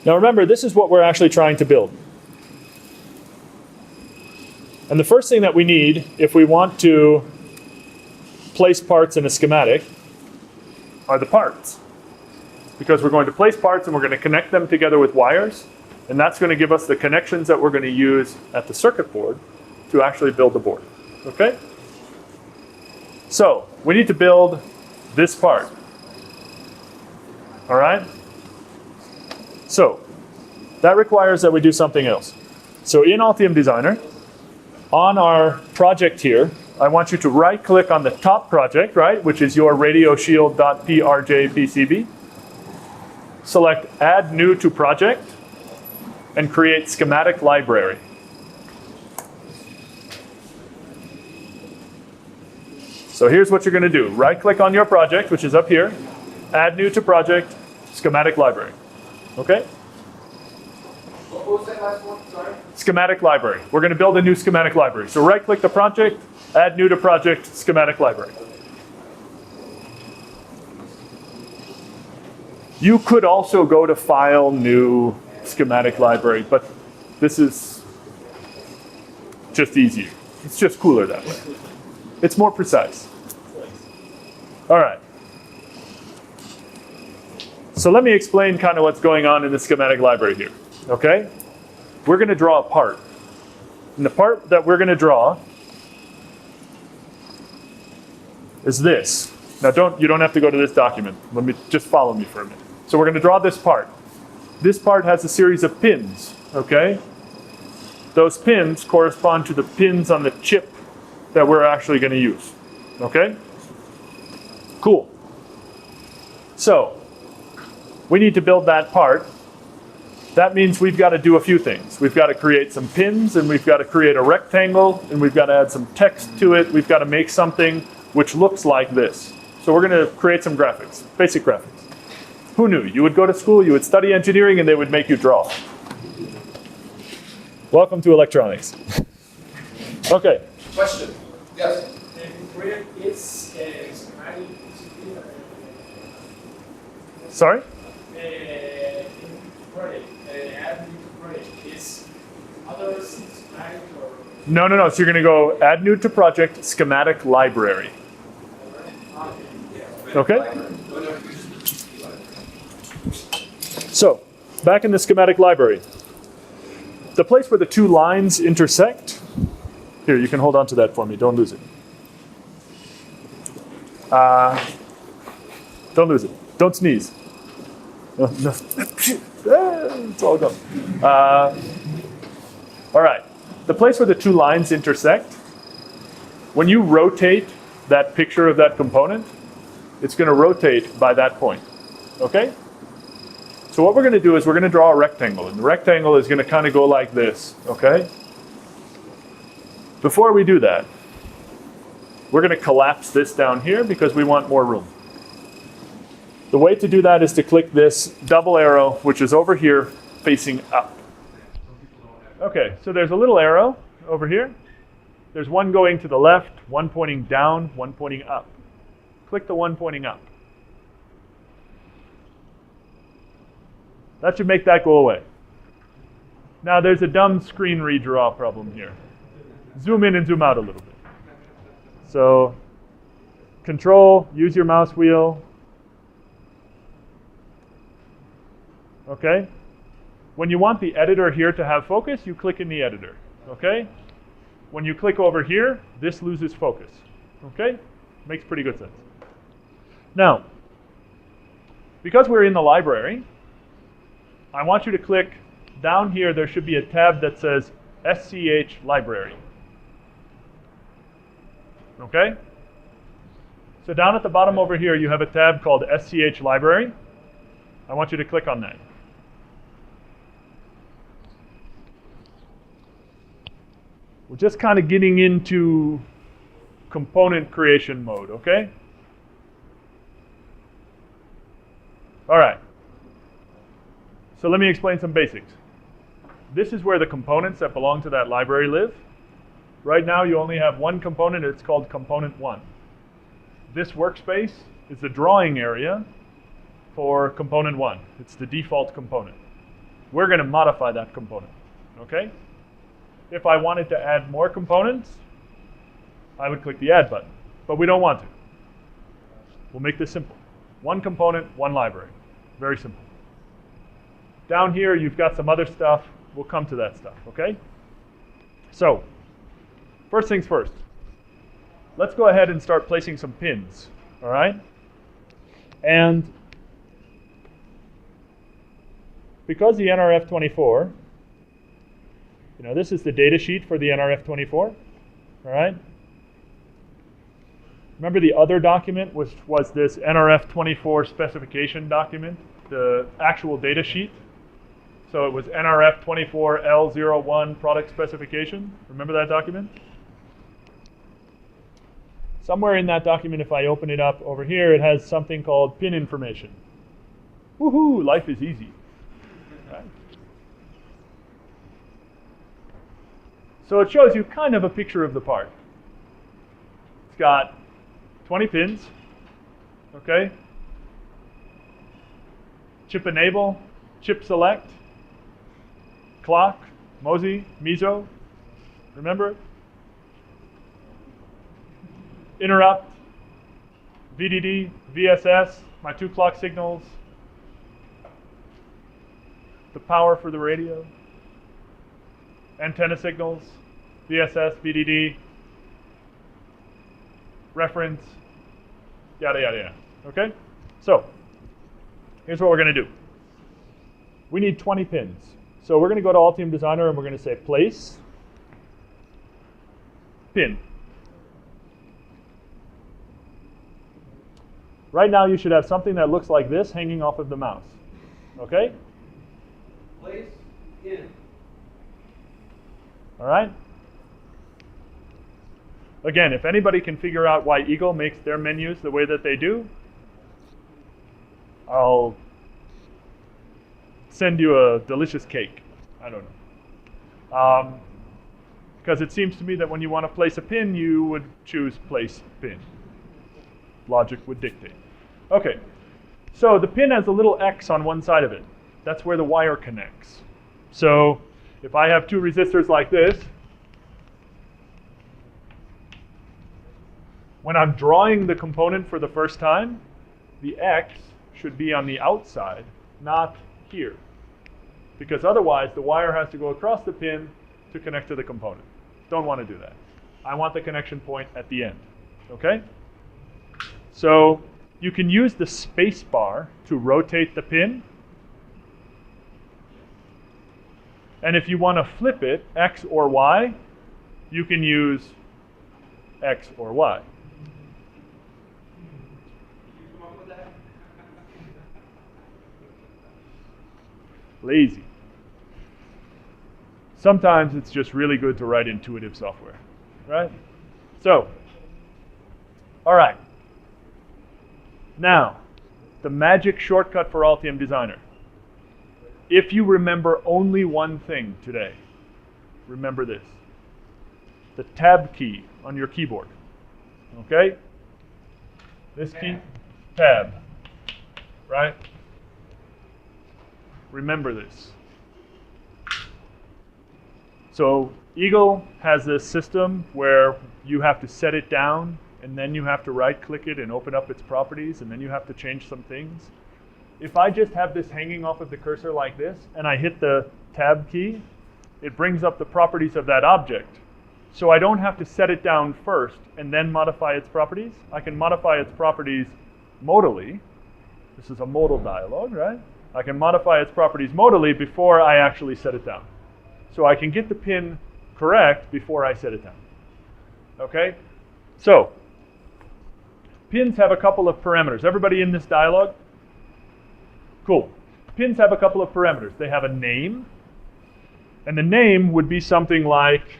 Now remember, this is what we're actually trying to build. And the first thing that we need, if we want to place parts in a schematic, are the parts. Because we're going to place parts and we're going to connect them together with wires, and that's going to give us the connections that we're going to use at the circuit board to actually build the board, okay? So we need to build this part, all right? So that requires that we do something else. So in Altium Designer, on our project here, I want you to right-click on the top project, right, which is your radioshield.prjpcb. Select Add New to Project, and create Schematic Library. So here's what you're going to do. Right-click on your project, which is up here, Add New to Project, Schematic Library. Okay? What was that last one? Sorry? Schematic Library. We're going to build a new schematic library. So right-click the project, Add New to Project, Schematic Library. You could also go to File, New, Schematic Library, but this is just easier. It's just cooler that way. It's more precise. All right. So let me explain kind of what's going on in the schematic library here. Okay? We're going to draw a part. And the part that we're going to draw is this. Now you don't have to go to this document. Let me just follow me for a minute. So we're going to draw this part. This part has a series of pins, okay? Those pins correspond to the pins on the chip that we're actually going to use, okay? Cool. So we need to build that part. That means we've got to do a few things. We've got to create some pins, and we've got to create a rectangle, and we've got to add some text to it. We've got to make something which looks like this. So we're going to create some graphics, basic graphics. Who knew? You would go to school, you would study engineering, and they would make you draw. Welcome to electronics. Okay. Question. Yes. Where is schematic? Sorry? Add new project is other schematic or? No. So you're going to go Add New to Project, Schematic Library. Okay? So, back in the schematic library, the place where the two lines intersect, here, you can hold on to that for me, don't lose it. Don't lose it. Don't sneeze. No. It's all gone. All right, the place where the two lines intersect, when you rotate that picture of that component, it's going to rotate by that point, okay? So what we're going to do is we're going to draw a rectangle, and the rectangle is going to kind of go like this, okay? Before we do that, we're going to collapse this down here because we want more room. The way to do that is to click this double arrow, which is over here, facing up. Okay, so there's a little arrow over here. There's one going to the left, one pointing down, one pointing up. Click the one pointing up. That should make that go away. Now there's a dumb screen redraw problem here. Zoom in and zoom out a little bit. So, Control, use your mouse wheel. Okay? When you want the editor here to have focus, you click in the editor. Okay? When you click over here, this loses focus. Okay? Makes pretty good sense. Now, because we're in the library, I want you to click down here. There should be a tab that says SCH Library. Okay? So down at the bottom over here, you have a tab called SCH Library. I want you to click on that. We're just kind of getting into component creation mode, okay? All right. So let me explain some basics. This is where the components that belong to that library live. Right now you only have one component, it's called component 1. This workspace is the drawing area for component 1. It's the default component. We're going to modify that component, okay? If I wanted to add more components, I would click the add button, but we don't want to. We'll make this simple. One component, one library. Very simple. Down here, you've got some other stuff. We'll come to that stuff, okay? So, first things first. Let's go ahead and start placing some pins, all right? And because the NRF24, this is the data sheet for the NRF24, all right? Remember the other document, which was this NRF24 specification document, the actual data sheet? So it was NRF24L01 product specification. Remember that document? Somewhere in that document, if I open it up over here, it has something called pin information. Woohoo, life is easy. Right? So it shows you kind of a picture of the part. It's got 20 pins, okay? Chip enable, chip select, clock, MOSI, MISO, remember? Interrupt, VDD, VSS, my 2 clock signals, the power for the radio, antenna signals, VSS, VDD, reference, yada, yada, yada. Okay? So, here's what we're going to do. We need 20 pins. So we're going to go to Altium Designer and we're going to say place, pin. Right now you should have something that looks like this hanging off of the mouse. Okay? Place in. All right? Again, if anybody can figure out why Eagle makes their menus the way that they do, I'll send you a delicious cake. I don't know. Because it seems to me that when you want to place a pin, you would choose place pin. Logic would dictate. Okay, so the pin has a little X on one side of it. That's where the wire connects. So if I have 2 resistors like this, when I'm drawing the component for the first time, the X should be on the outside, not here. Because otherwise, the wire has to go across the pin to connect to the component. Don't want to do that. I want the connection point at the end. Okay? So you can use the space bar to rotate the pin. And if you want to flip it, X or Y, you can use X or Y. Lazy. Sometimes it's just really good to write intuitive software, right? So, all right. Now, the magic shortcut for Altium Designer. If you remember only one thing today, remember this. The tab key on your keyboard, okay? This key, tab, right? Remember this. So Eagle has this system where you have to set it down and then you have to right-click it and open up its properties and then you have to change some things. If I just have this hanging off of the cursor like this and I hit the tab key, it brings up the properties of that object. So I don't have to set it down first and then modify its properties. I can modify its properties modally. This is a modal dialog, right? I can modify its properties modally before I actually set it down. So I can get the pin correct before I set it down. Okay? So, pins have a couple of parameters. Everybody in this dialog? Cool. Pins have a couple of parameters. They have a name, and the name would be something like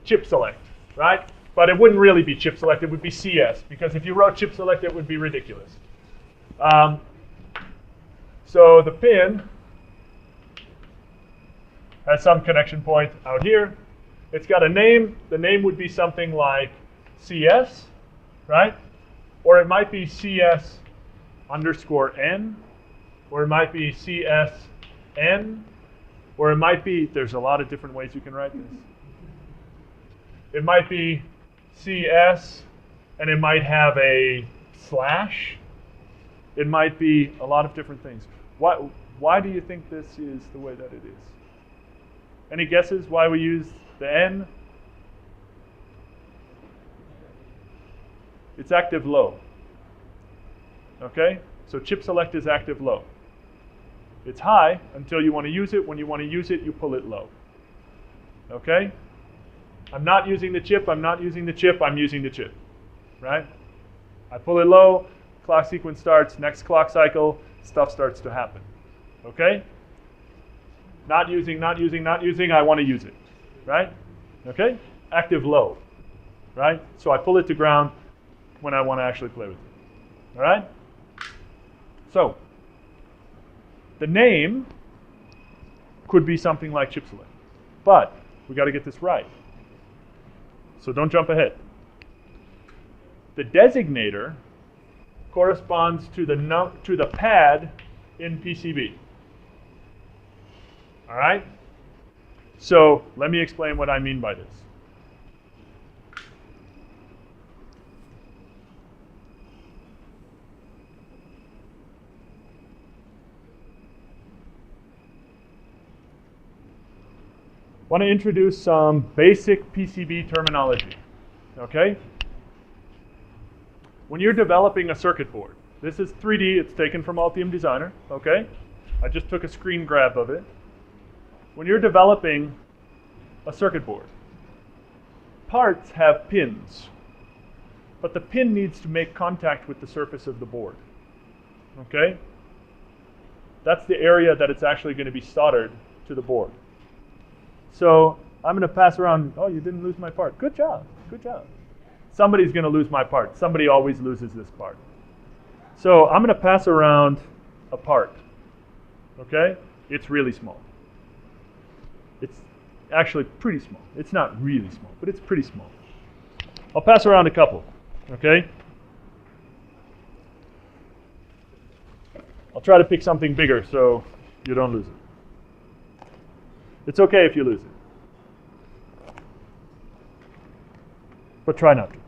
chip select, right? But it wouldn't really be chip select, it would be CS, because if you wrote chip select, it would be ridiculous. So the pin has some connection point out here. It's got a name. The name would be something like CS, right? Or it might be CS underscore N, or it might be CSN, or it might be, there's a lot of different ways you can write this. It might be CS, and it might have a slash. It might be a lot of different things. Why do you think this is the way that it is? Any guesses why we use the N? It's active low. Okay? So chip select is active low. It's high until you want to use it. When you want to use it, you pull it low. Okay? I'm not using the chip, I'm not using the chip, I'm using the chip. Right? I pull it low, clock sequence starts, next clock cycle, stuff starts to happen. Okay? Not using, not using, not using, I want to use it. Right? Okay? Active low. Right? So I pull it to ground when I want to actually play with it. All right? So, the name could be something like chip select. But we got to get this right. So don't jump ahead. The designator corresponds to the pad in PCB. All right? So let me explain what I mean by this. I want to introduce some basic PCB terminology, okay? When you're developing a circuit board, this is 3D, it's taken from Altium Designer, okay? I just took a screen grab of it. When you're developing a circuit board, parts have pins, but the pin needs to make contact with the surface of the board, okay? That's the area that it's actually going to be soldered to the board. So I'm going to pass around, oh, you didn't lose my part. Good job, good job. Somebody's going to lose my part. Somebody always loses this part. So I'm going to pass around a part, okay? It's really small. It's actually pretty small. It's not really small, but it's pretty small. I'll pass around a couple, okay? I'll try to pick something bigger so you don't lose it. It's okay if you lose it. But try not to.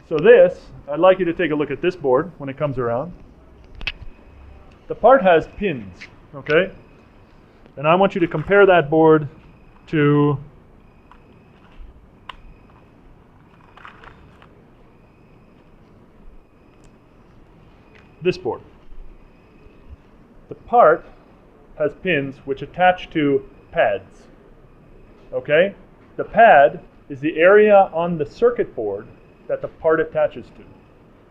So this, I'd like you to take a look at this board when it comes around. The part has pins, okay? And I want you to compare that board to this board. The part has pins which attach to pads. Okay? The pad is the area on the circuit board that the part attaches to.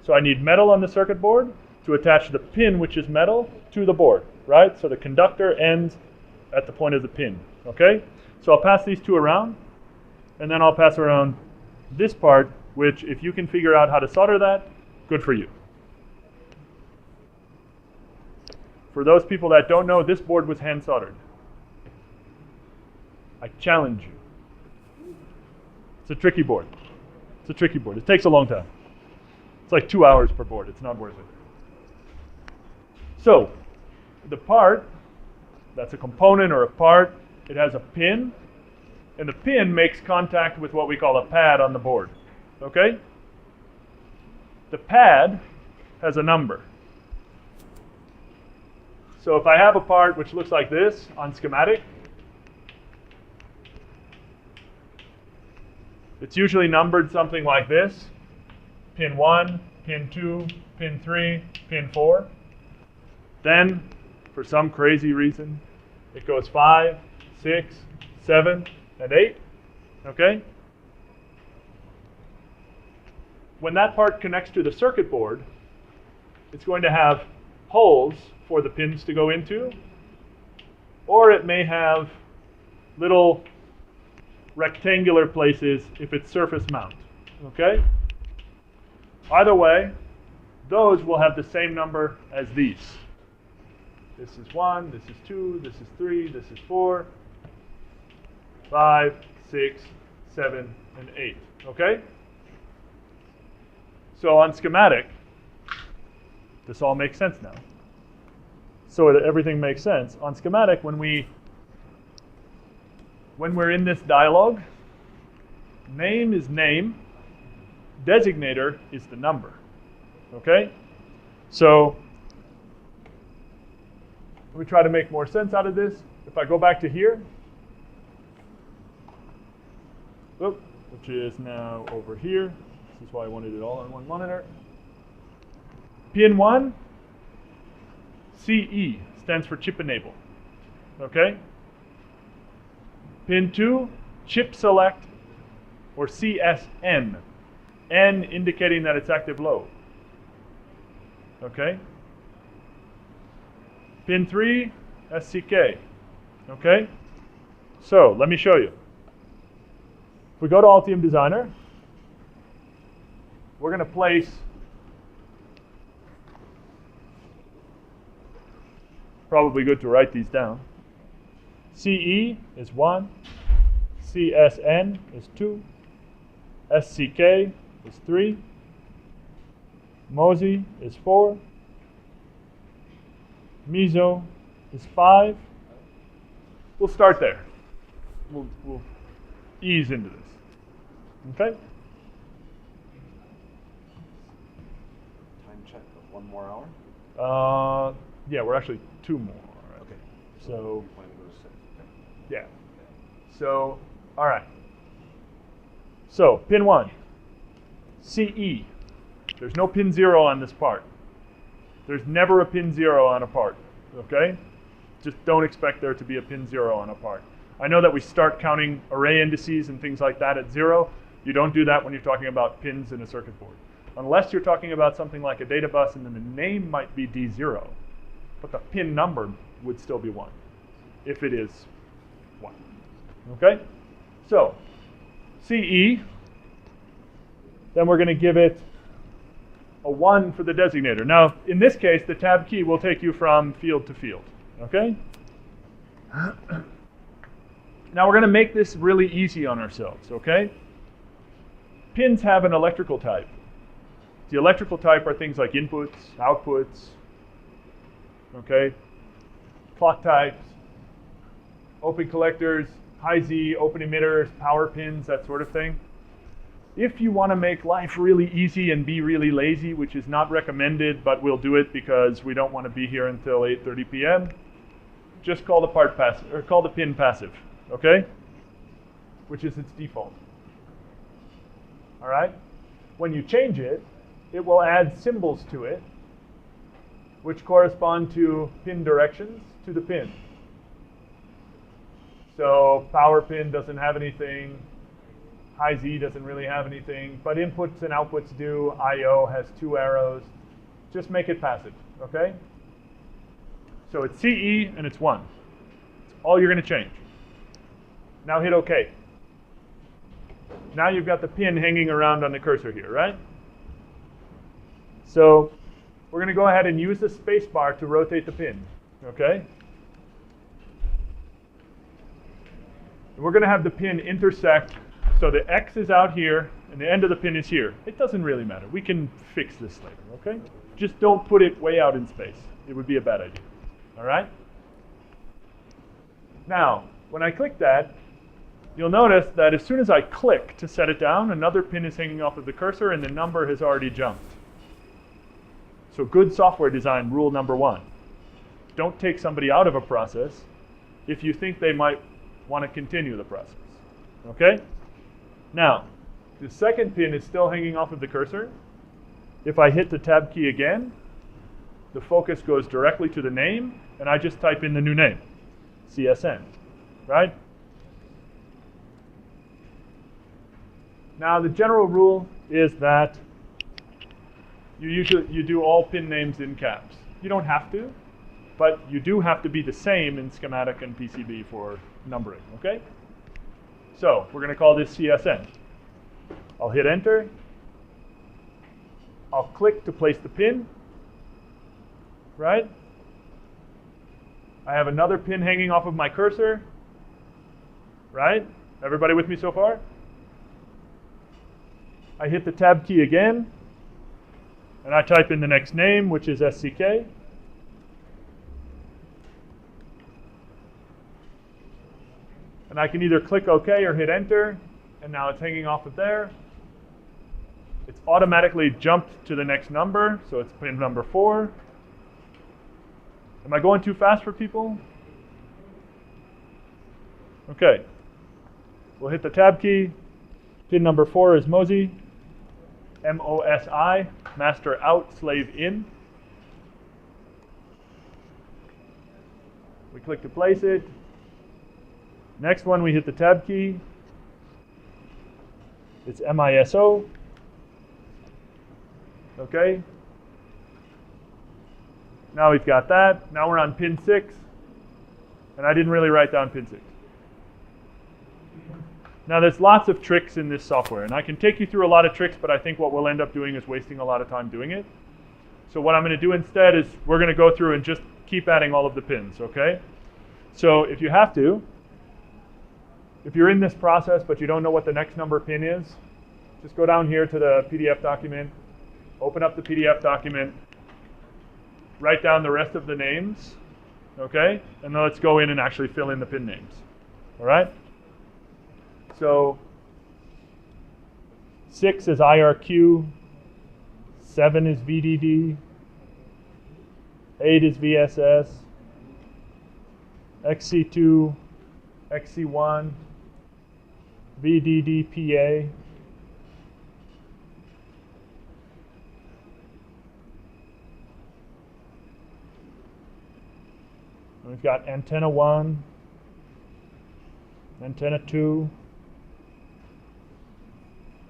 So I need metal on the circuit board to attach the pin, which is metal, to the board, right? So the conductor ends at the point of the pin, okay? So I'll pass these two around, and then I'll pass around this part, which if you can figure out how to solder that, good for you. For those people that don't know, this board was hand soldered. I challenge you. It's a tricky board. It's a tricky board. It takes a long time. It's like 2 hours per board. It's not worth it. So, the part, that's a component or a part, it has a pin, and the pin makes contact with what we call a pad on the board. Okay? The pad has a number. So if I have a part which looks like this on schematic, it's usually numbered something like this: pin 1, pin 2, pin 3, pin 4. Then, for some crazy reason, it goes 5, 6, 7, and 8. Okay? When that part connects to the circuit board, it's going to have holes for the pins to go into, or it may have little rectangular places if it's surface mount. Okay? Either way, those will have the same number as these. This is 1, this is 2, this is 3, this is 4, 5, 6, 7, and 8. Okay? So on schematic, this all makes sense now. So that everything makes sense. On schematic, when we're in this dialogue, name is name, designator is the number. Okay? So let me try to make more sense out of this. If I go back to here, which is now over here. This is why I wanted it all on one monitor. Pin 1, CE, stands for chip enable. Okay? Pin 2, chip select, or CSN. N indicating that it's active low. Okay? Pin 3, SCK. Okay? So, let me show you. If we go to Altium Designer, we're going to place probably good to write these down. CE is 1, CSN is 2, SCK is 3, MOSI is 4, MISO is 5. We'll start there. We'll ease into this. Okay? Time check of 1 more hour? Yeah, we're actually 2 more. Okay. So, We plan to go to 6. Okay. yeah. So, all right. So, pin 1, CE. There's no pin 0 on this part. There's never a pin 0 on a part, okay? Just don't expect there to be a pin 0 on a part. I know that we start counting array indices and things like that at 0. You don't do that when you're talking about pins in a circuit board. Unless you're talking about something like a data bus and then the name might be D0, but the pin number would still be 1, if it is 1, okay? So, CE, then we're going to give it a 1 for the designator. Now, in this case, the tab key will take you from field to field, okay? Now we're going to make this really easy on ourselves, okay? Pins have an electrical type. The electrical type are things like inputs, outputs, okay? Clock types, open collectors, high Z, open emitters, power pins, that sort of thing. If you want to make life really easy and be really lazy, which is not recommended, but we'll do it because we don't want to be here until 8:30 p.m., just call the part passive, or call the pin passive, okay? Which is its default. All right? When you change it, it will add symbols to it, which correspond to pin directions to the pin. So power pin doesn't have anything. High Z doesn't really have anything. But inputs and outputs do. I/O has 2 arrows. Just make it passive, okay? So it's CE and it's 1. It's all you're going to change. Now hit OK. Now you've got the pin hanging around on the cursor here, right? So we're going to go ahead and use the space bar to rotate the pin, okay? And we're going to have the pin intersect. So the X is out here, and the end of the pin is here. It doesn't really matter. We can fix this later, okay? Just don't put it way out in space. It would be a bad idea, all right? Now, when I click that, you'll notice that as soon as I click to set it down, another pin is hanging off of the cursor, and the number has already jumped. So good software design rule number 1. Don't take somebody out of a process if you think they might want to continue the process, okay? Now, the second pin is still hanging off of the cursor. If I hit the tab key again, the focus goes directly to the name, and I just type in the new name, CSN, right? Now, the general rule is that you do all pin names in caps. You don't have to, but you do have to be the same in schematic and PCB for numbering, okay? So we're going to call this CSN. I'll hit enter. I'll click to place the pin, right? I have another pin hanging off of my cursor, right? Everybody with me so far? I hit the tab key again, and I type in the next name, which is SCK. And I can either click OK or hit enter, and now it's hanging off of there. It's automatically jumped to the next number, so it's pin number 4. Am I going too fast for people? Okay. We'll hit the tab key. Pin number 4 is MOSI. MOSI, master out, slave in. We click to place it. Next one, we hit the tab key. It's MISO. Okay. Now we've got that. Now we're on pin 6. And I didn't really write down pin 6. Now there's lots of tricks in this software, and I can take you through a lot of tricks, but I think what we'll end up doing is wasting a lot of time doing it. So what I'm going to do instead is we're going to go through and just keep adding all of the pins, okay? So if you have to, if you're in this process but you don't know what the next number pin is, just go down here to the PDF document, open up the PDF document, write down the rest of the names, okay? And then let's go in and actually fill in the pin names, all right? So 6 is IRQ, 7 is VDD, 8 is VSS, XC2, XC1, VDDPA, we've got antenna 1, antenna 2,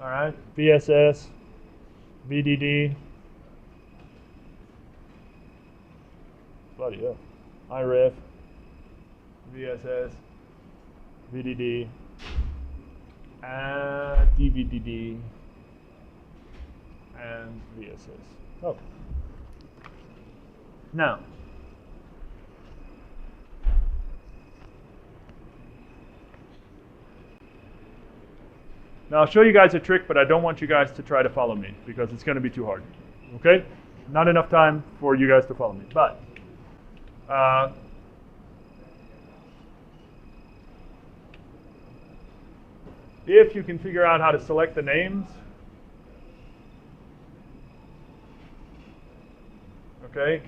all right, VSS, VDD, bloody hell, IRF, VSS, VDD, and DVDD, and VSS. Okay. Now, I'll show you guys a trick, but I don't want you guys to try to follow me because it's going to be too hard. Okay? Not enough time for you guys to follow me. But if you can figure out how to select the names, okay?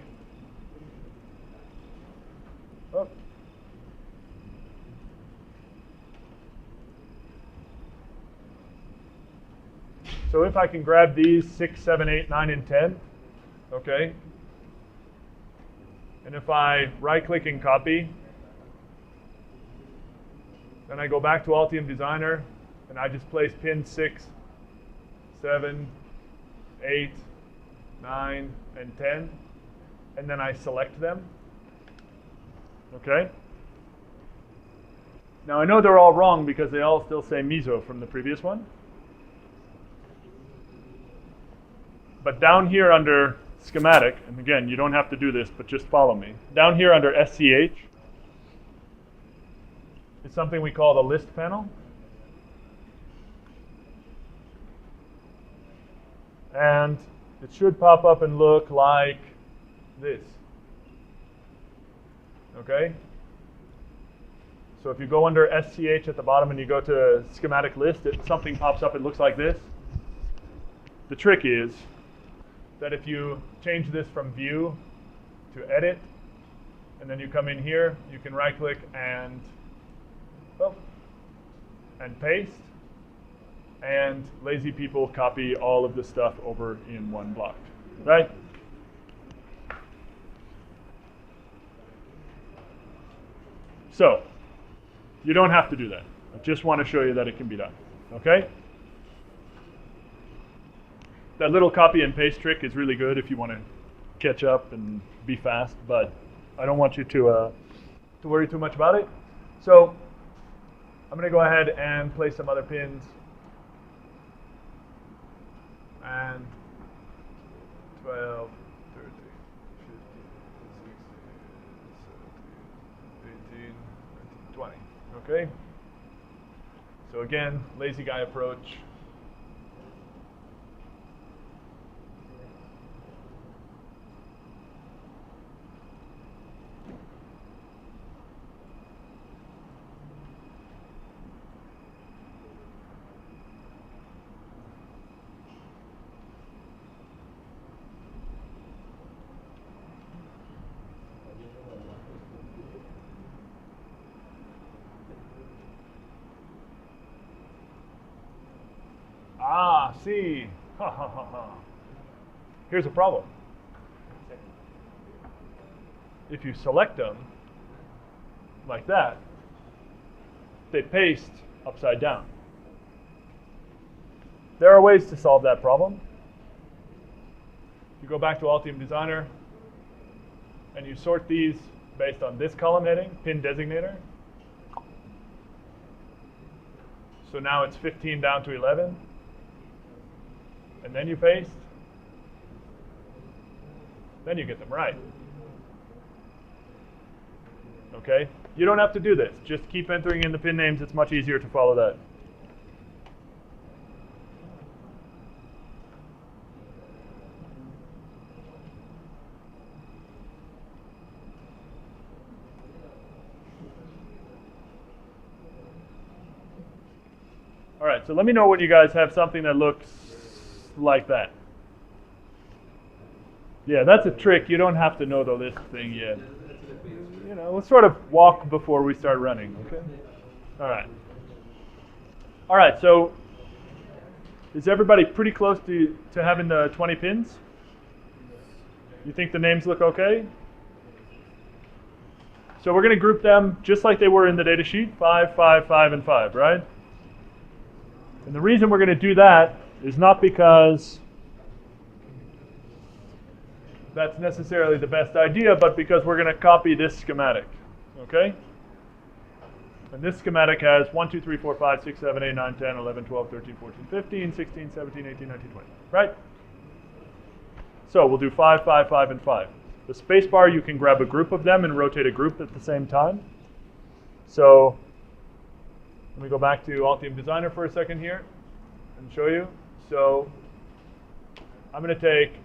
Oh. So if I can grab these 6, 7, 8, 9, and 10, okay? And if I right-click and copy, and I go back to Altium Designer, and I just place pin 6, 7, 8, 9, and 10, and then I select them. Okay? Now I know they're all wrong because they all still say meso from the previous one. But down here under schematic, and again, you don't have to do this, but just follow me. Down here under SCH is something we call the list panel. And it should pop up and look like this. Okay? So if you go under SCH at the bottom and you go to schematic list, something pops up, it looks like this. The trick is that if you change this from view to edit, and then you come in here, you can right click and paste, and lazy people copy all of the stuff over in one block, right? So, you don't have to do that. I just want to show you that it can be done, okay? That little copy and paste trick is really good if you want to catch up and be fast, but I don't want you to worry too much about it. So, I'm going to go ahead and place some other pins. And 12, 13, 15, 16, 17, 18, 19, 20. Okay? So again, lazy guy approach. Ah, see. Ha ha ha ha. Here's a problem. If you select them like that, they paste upside down. There are ways to solve that problem. You go back to Altium Designer, and you sort these based on this column heading, pin designator. So now it's 15 down to 11. And then you paste. Then you get them right. Okay? You don't have to do this. Just keep entering in the pin names. It's much easier to follow that. All right, so let me know when you guys have something that looks like that. Yeah, that's a trick. You don't have to know the list thing yet. You know, let's sort of walk before we start running, okay? All right. All right, so is everybody pretty close to having the 20 pins? You think the names look okay? So we're going to group them just like they were in the data sheet, 5, 5, 5, and 5, right? And the reason we're going to do that is not because that's necessarily the best idea, but because we're going to copy this schematic, okay? And this schematic has 1, 2, 3, 4, 5, 6, 7, 8, 9, 10, 11, 12, 13, 14, 15, 16, 17, 18, 19, 20, right? So we'll do 5, 5, 5, and 5. The space bar, you can grab a group of them and rotate a group at the same time. So let me go back to Altium Designer for a second here and show you. So I'm going to take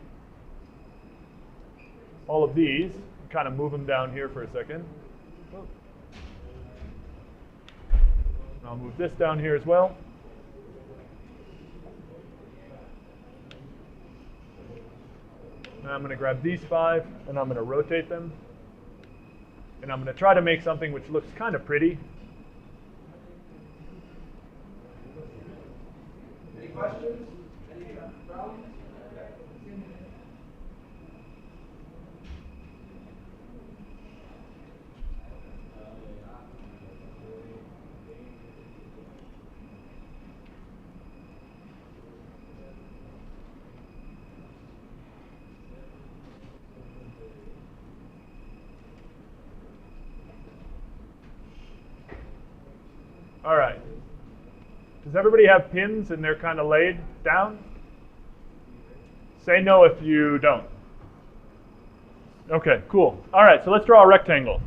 all of these and kind of move them down here for a second. I'll move this down here as well. And I'm going to grab these 5 and I'm going to rotate them. And I'm going to try to make something which looks kind of pretty. Any questions? Any problems? All right. Does everybody have pins and they're kind of laid down? Say no if you don't. Okay, cool. All right, so let's draw a rectangle.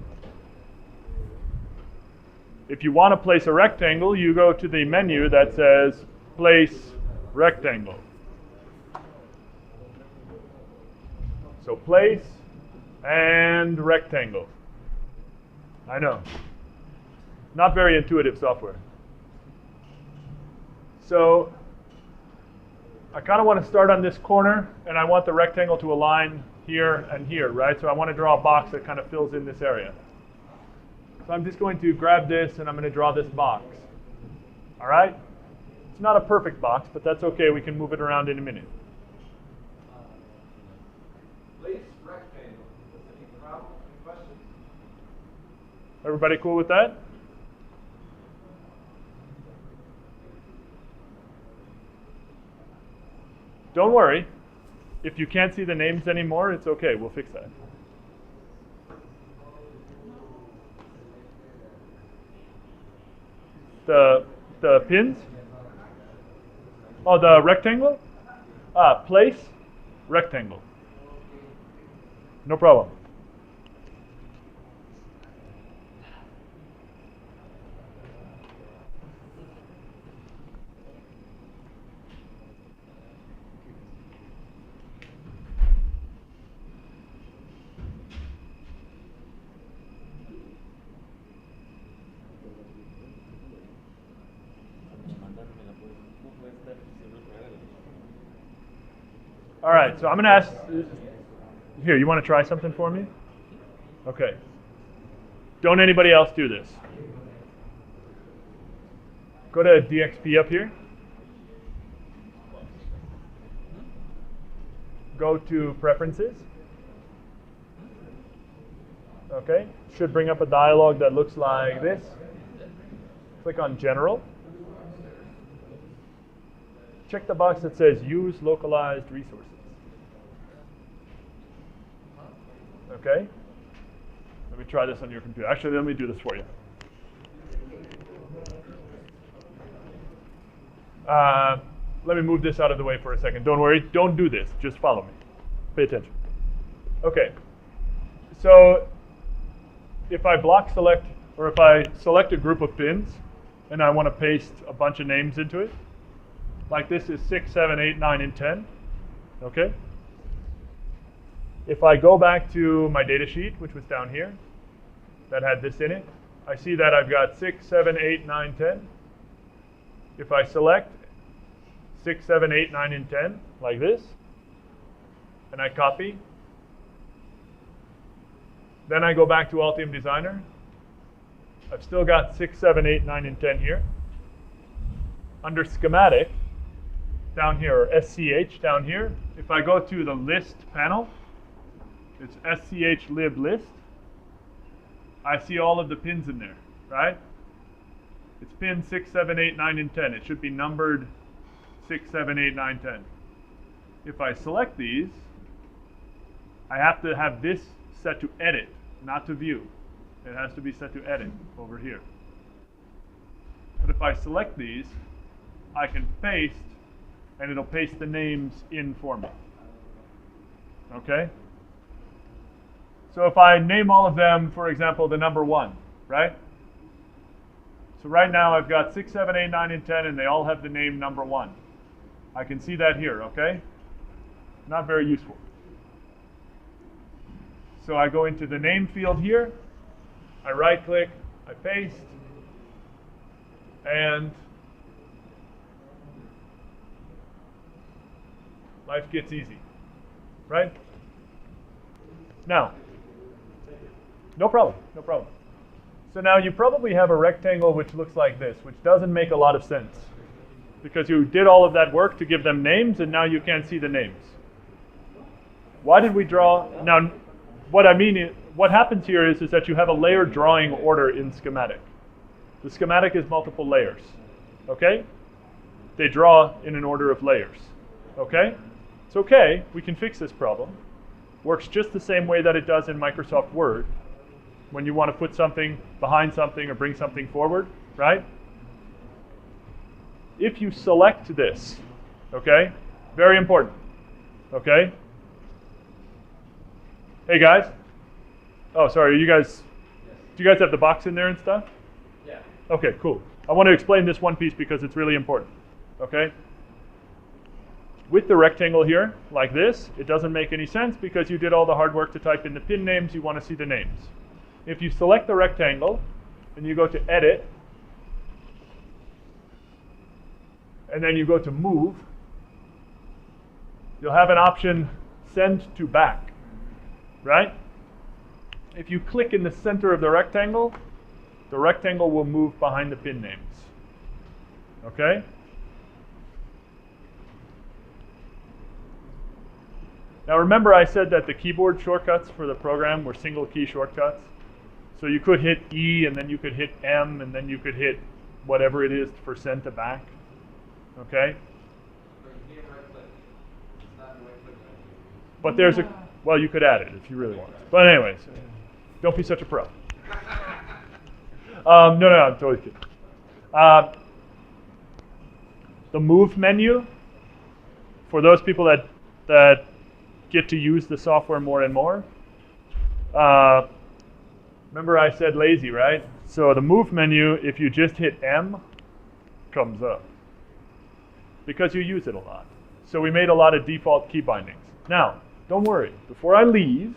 If you want to place a rectangle, you go to the menu that says Place Rectangle. So place and rectangle. I know. Not very intuitive software. So I kind of want to start on this corner, and I want the rectangle to align here and here, right? So I want to draw a box that kind of fills in this area. So I'm just going to grab this, and I'm going to draw this box. All right? It's not a perfect box, but that's okay. We can move it around in a minute. Place rectangle. Any problem? Any questions? Everybody cool with that? Don't worry. If you can't see the names anymore, it's okay. We'll fix that. The pins? Oh, the rectangle? Place, rectangle. No problem. All right, so I'm going to ask, here, you want to try something for me? Okay. Don't anybody else do this. Go to DXP up here. Go to Preferences. Okay, should bring up a dialog that looks like this. Click on General. Check the box that says Use Localized Resources. Okay? Let me try this on your computer. Actually, let me do this for you. Let me move this out of the way for a second. Don't worry. Don't do this. Just follow me. Pay attention. Okay. So if I block select, or if I select a group of pins, and I want to paste a bunch of names into it, like this is 6, 7, 8, 9, and 10. Okay? If I go back to my data sheet, which was down here, that had this in it, I see that I've got 6, 7, 8, 9, 10. If I select 6, 7, 8, 9, and 10, like this, and I copy, then I go back to Altium Designer. I've still got 6, 7, 8, 9, and 10 here. Under schematic, down here, or SCH down here, if I go to the list panel, it's SCH lib list. I see all of the pins in there, right? It's pin 6, 7, 8, 9, and 10. It should be numbered 6, 7, 8, 9, 10. If I select these, I have to have this set to edit, not to view. It has to be set to edit over here. But if I select these, I can paste, and it'll paste the names in for me. Okay? So if I name all of them, for example, the number 1, right? So right now I've got 6, 7, 8, 9, and 10, and they all have the name number 1. I can see that here, okay? Not very useful. So I go into the name field here, I right click, I paste, and life gets easy, right? Now, no problem, no problem. So now you probably have a rectangle which looks like this, which doesn't make a lot of sense because you did all of that work to give them names and now you can't see the names. Why did we draw? Now, what I mean is, what happens here is that you have a layer drawing order in schematic. The schematic is multiple layers, okay? They draw in an order of layers, okay? It's okay, we can fix this problem. Works just the same way that it does in Microsoft Word when you want to put something behind something or bring something forward, right? if you select this, okay? Very important, okay? Hey guys. Oh, sorry, do you guys have the box in there and stuff? Yeah. Okay, cool. I want to explain this one piece because it's really important, okay? With the rectangle here, like this, it doesn't make any sense because you did all the hard work to type in the pin names, you want to see the names. If you select the rectangle, and you go to Edit, and then you go to Move, you'll have an option, Send to Back, right? If you click in the center of the rectangle will move behind the pin names, okay? Now remember I said that the keyboard shortcuts for the program were single key shortcuts. So you could hit E and then you could hit M and then you could hit whatever it is for send to back. Okay? But there's a, well, you could add it if you really want. But anyways, don't be such a pro. No, I'm totally kidding. The move menu, for those people that get to use the software more and more. Remember I said lazy, right? So the move menu, if you just hit M, comes up. Because you use it a lot. So we made a lot of default key bindings. Now, don't worry. Before I leave,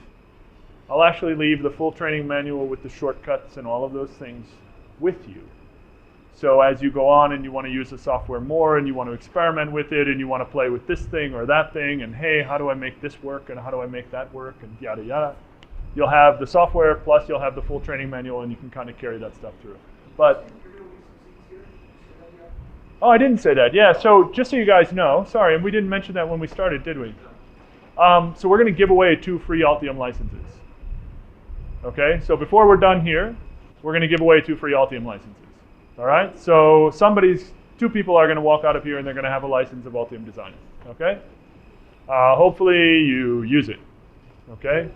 I'll actually leave the full training manual with the shortcuts and all of those things with you. So as you go on and you want to use the software more and you want to experiment with it and you want to play with this thing or that thing and hey, how do I make this work and how do I make that work and yada yada, you'll have the software plus you'll have the full training manual and you can kind of carry that stuff through. But, oh, I didn't say that. Yeah, so just so you guys know, sorry, and we didn't mention that when we started, did we? So we're going to give away 2 free Altium licenses. Okay, so before we're done here, we're going to give away 2 free Altium licenses. All right, so 2 people are going to walk out of here and they're going to have a license of Altium Designer. Okay, hopefully you use it. Okay,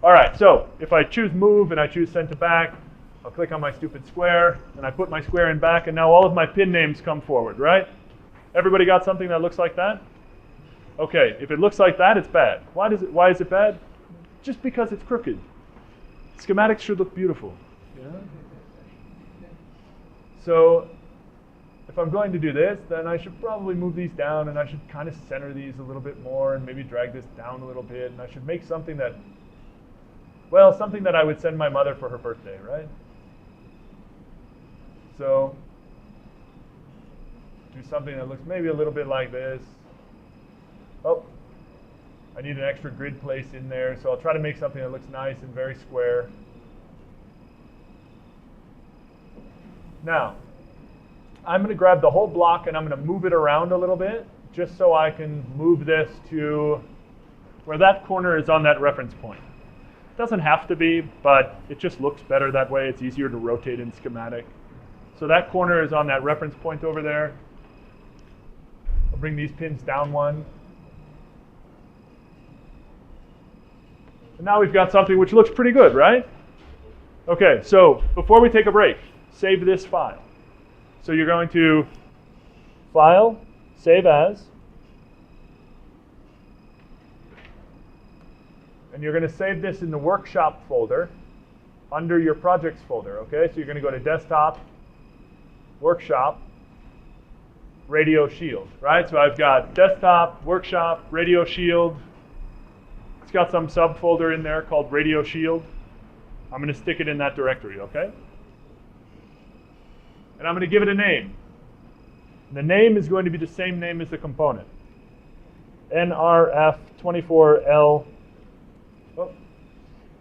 all right, so if I choose move and I choose send to back, I'll click on my stupid square and I put my square in back and now all of my pin names come forward, right? Everybody got something that looks like that? Okay, if it looks like that, it's bad. Why is it bad? Just because it's crooked. Schematics should look beautiful. Yeah? So if I'm going to do this, then I should probably move these down and I should kind of center these a little bit more and maybe drag this down a little bit and I should make something that, well, something that I would send my mother for her birthday, right? So do something that looks maybe a little bit like this. Oh, I need an extra grid place in there, so I'll try to make something that looks nice and very square. Now, I'm going to grab the whole block and I'm going to move it around a little bit, just so I can move this to where that corner is on that reference point. It doesn't have to be, but it just looks better that way. It's easier to rotate in schematic. So that corner is on that reference point over there. I'll bring these pins down 1. And now we've got something which looks pretty good, right? Okay, so before we take a break, save this file. So you're going to File, Save As, and you're going to save this in the Workshop folder under your Projects folder, okay? So you're going to go to Desktop, Workshop, Radio Shield, right? So I've got Desktop, Workshop, Radio Shield. It's got some subfolder in there called Radio Shield. I'm going to stick it in that directory, okay? And I'm going to give it a name. The name is going to be the same name as the component. NRF24L,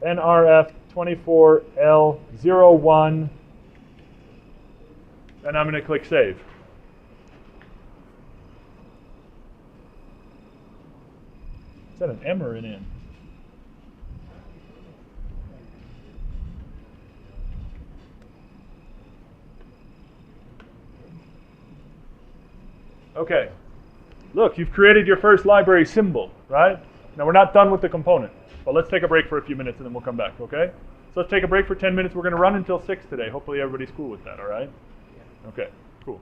NRF24L01, and I'm going to click Save. Is that an M or an N? Okay, look, you've created your first library symbol, right? Now we're not done with the component, but let's take a break for a few minutes and then we'll come back, okay? So let's take a break for 10 minutes. We're going to run until 6 today. Hopefully everybody's cool with that, all right? Okay, cool.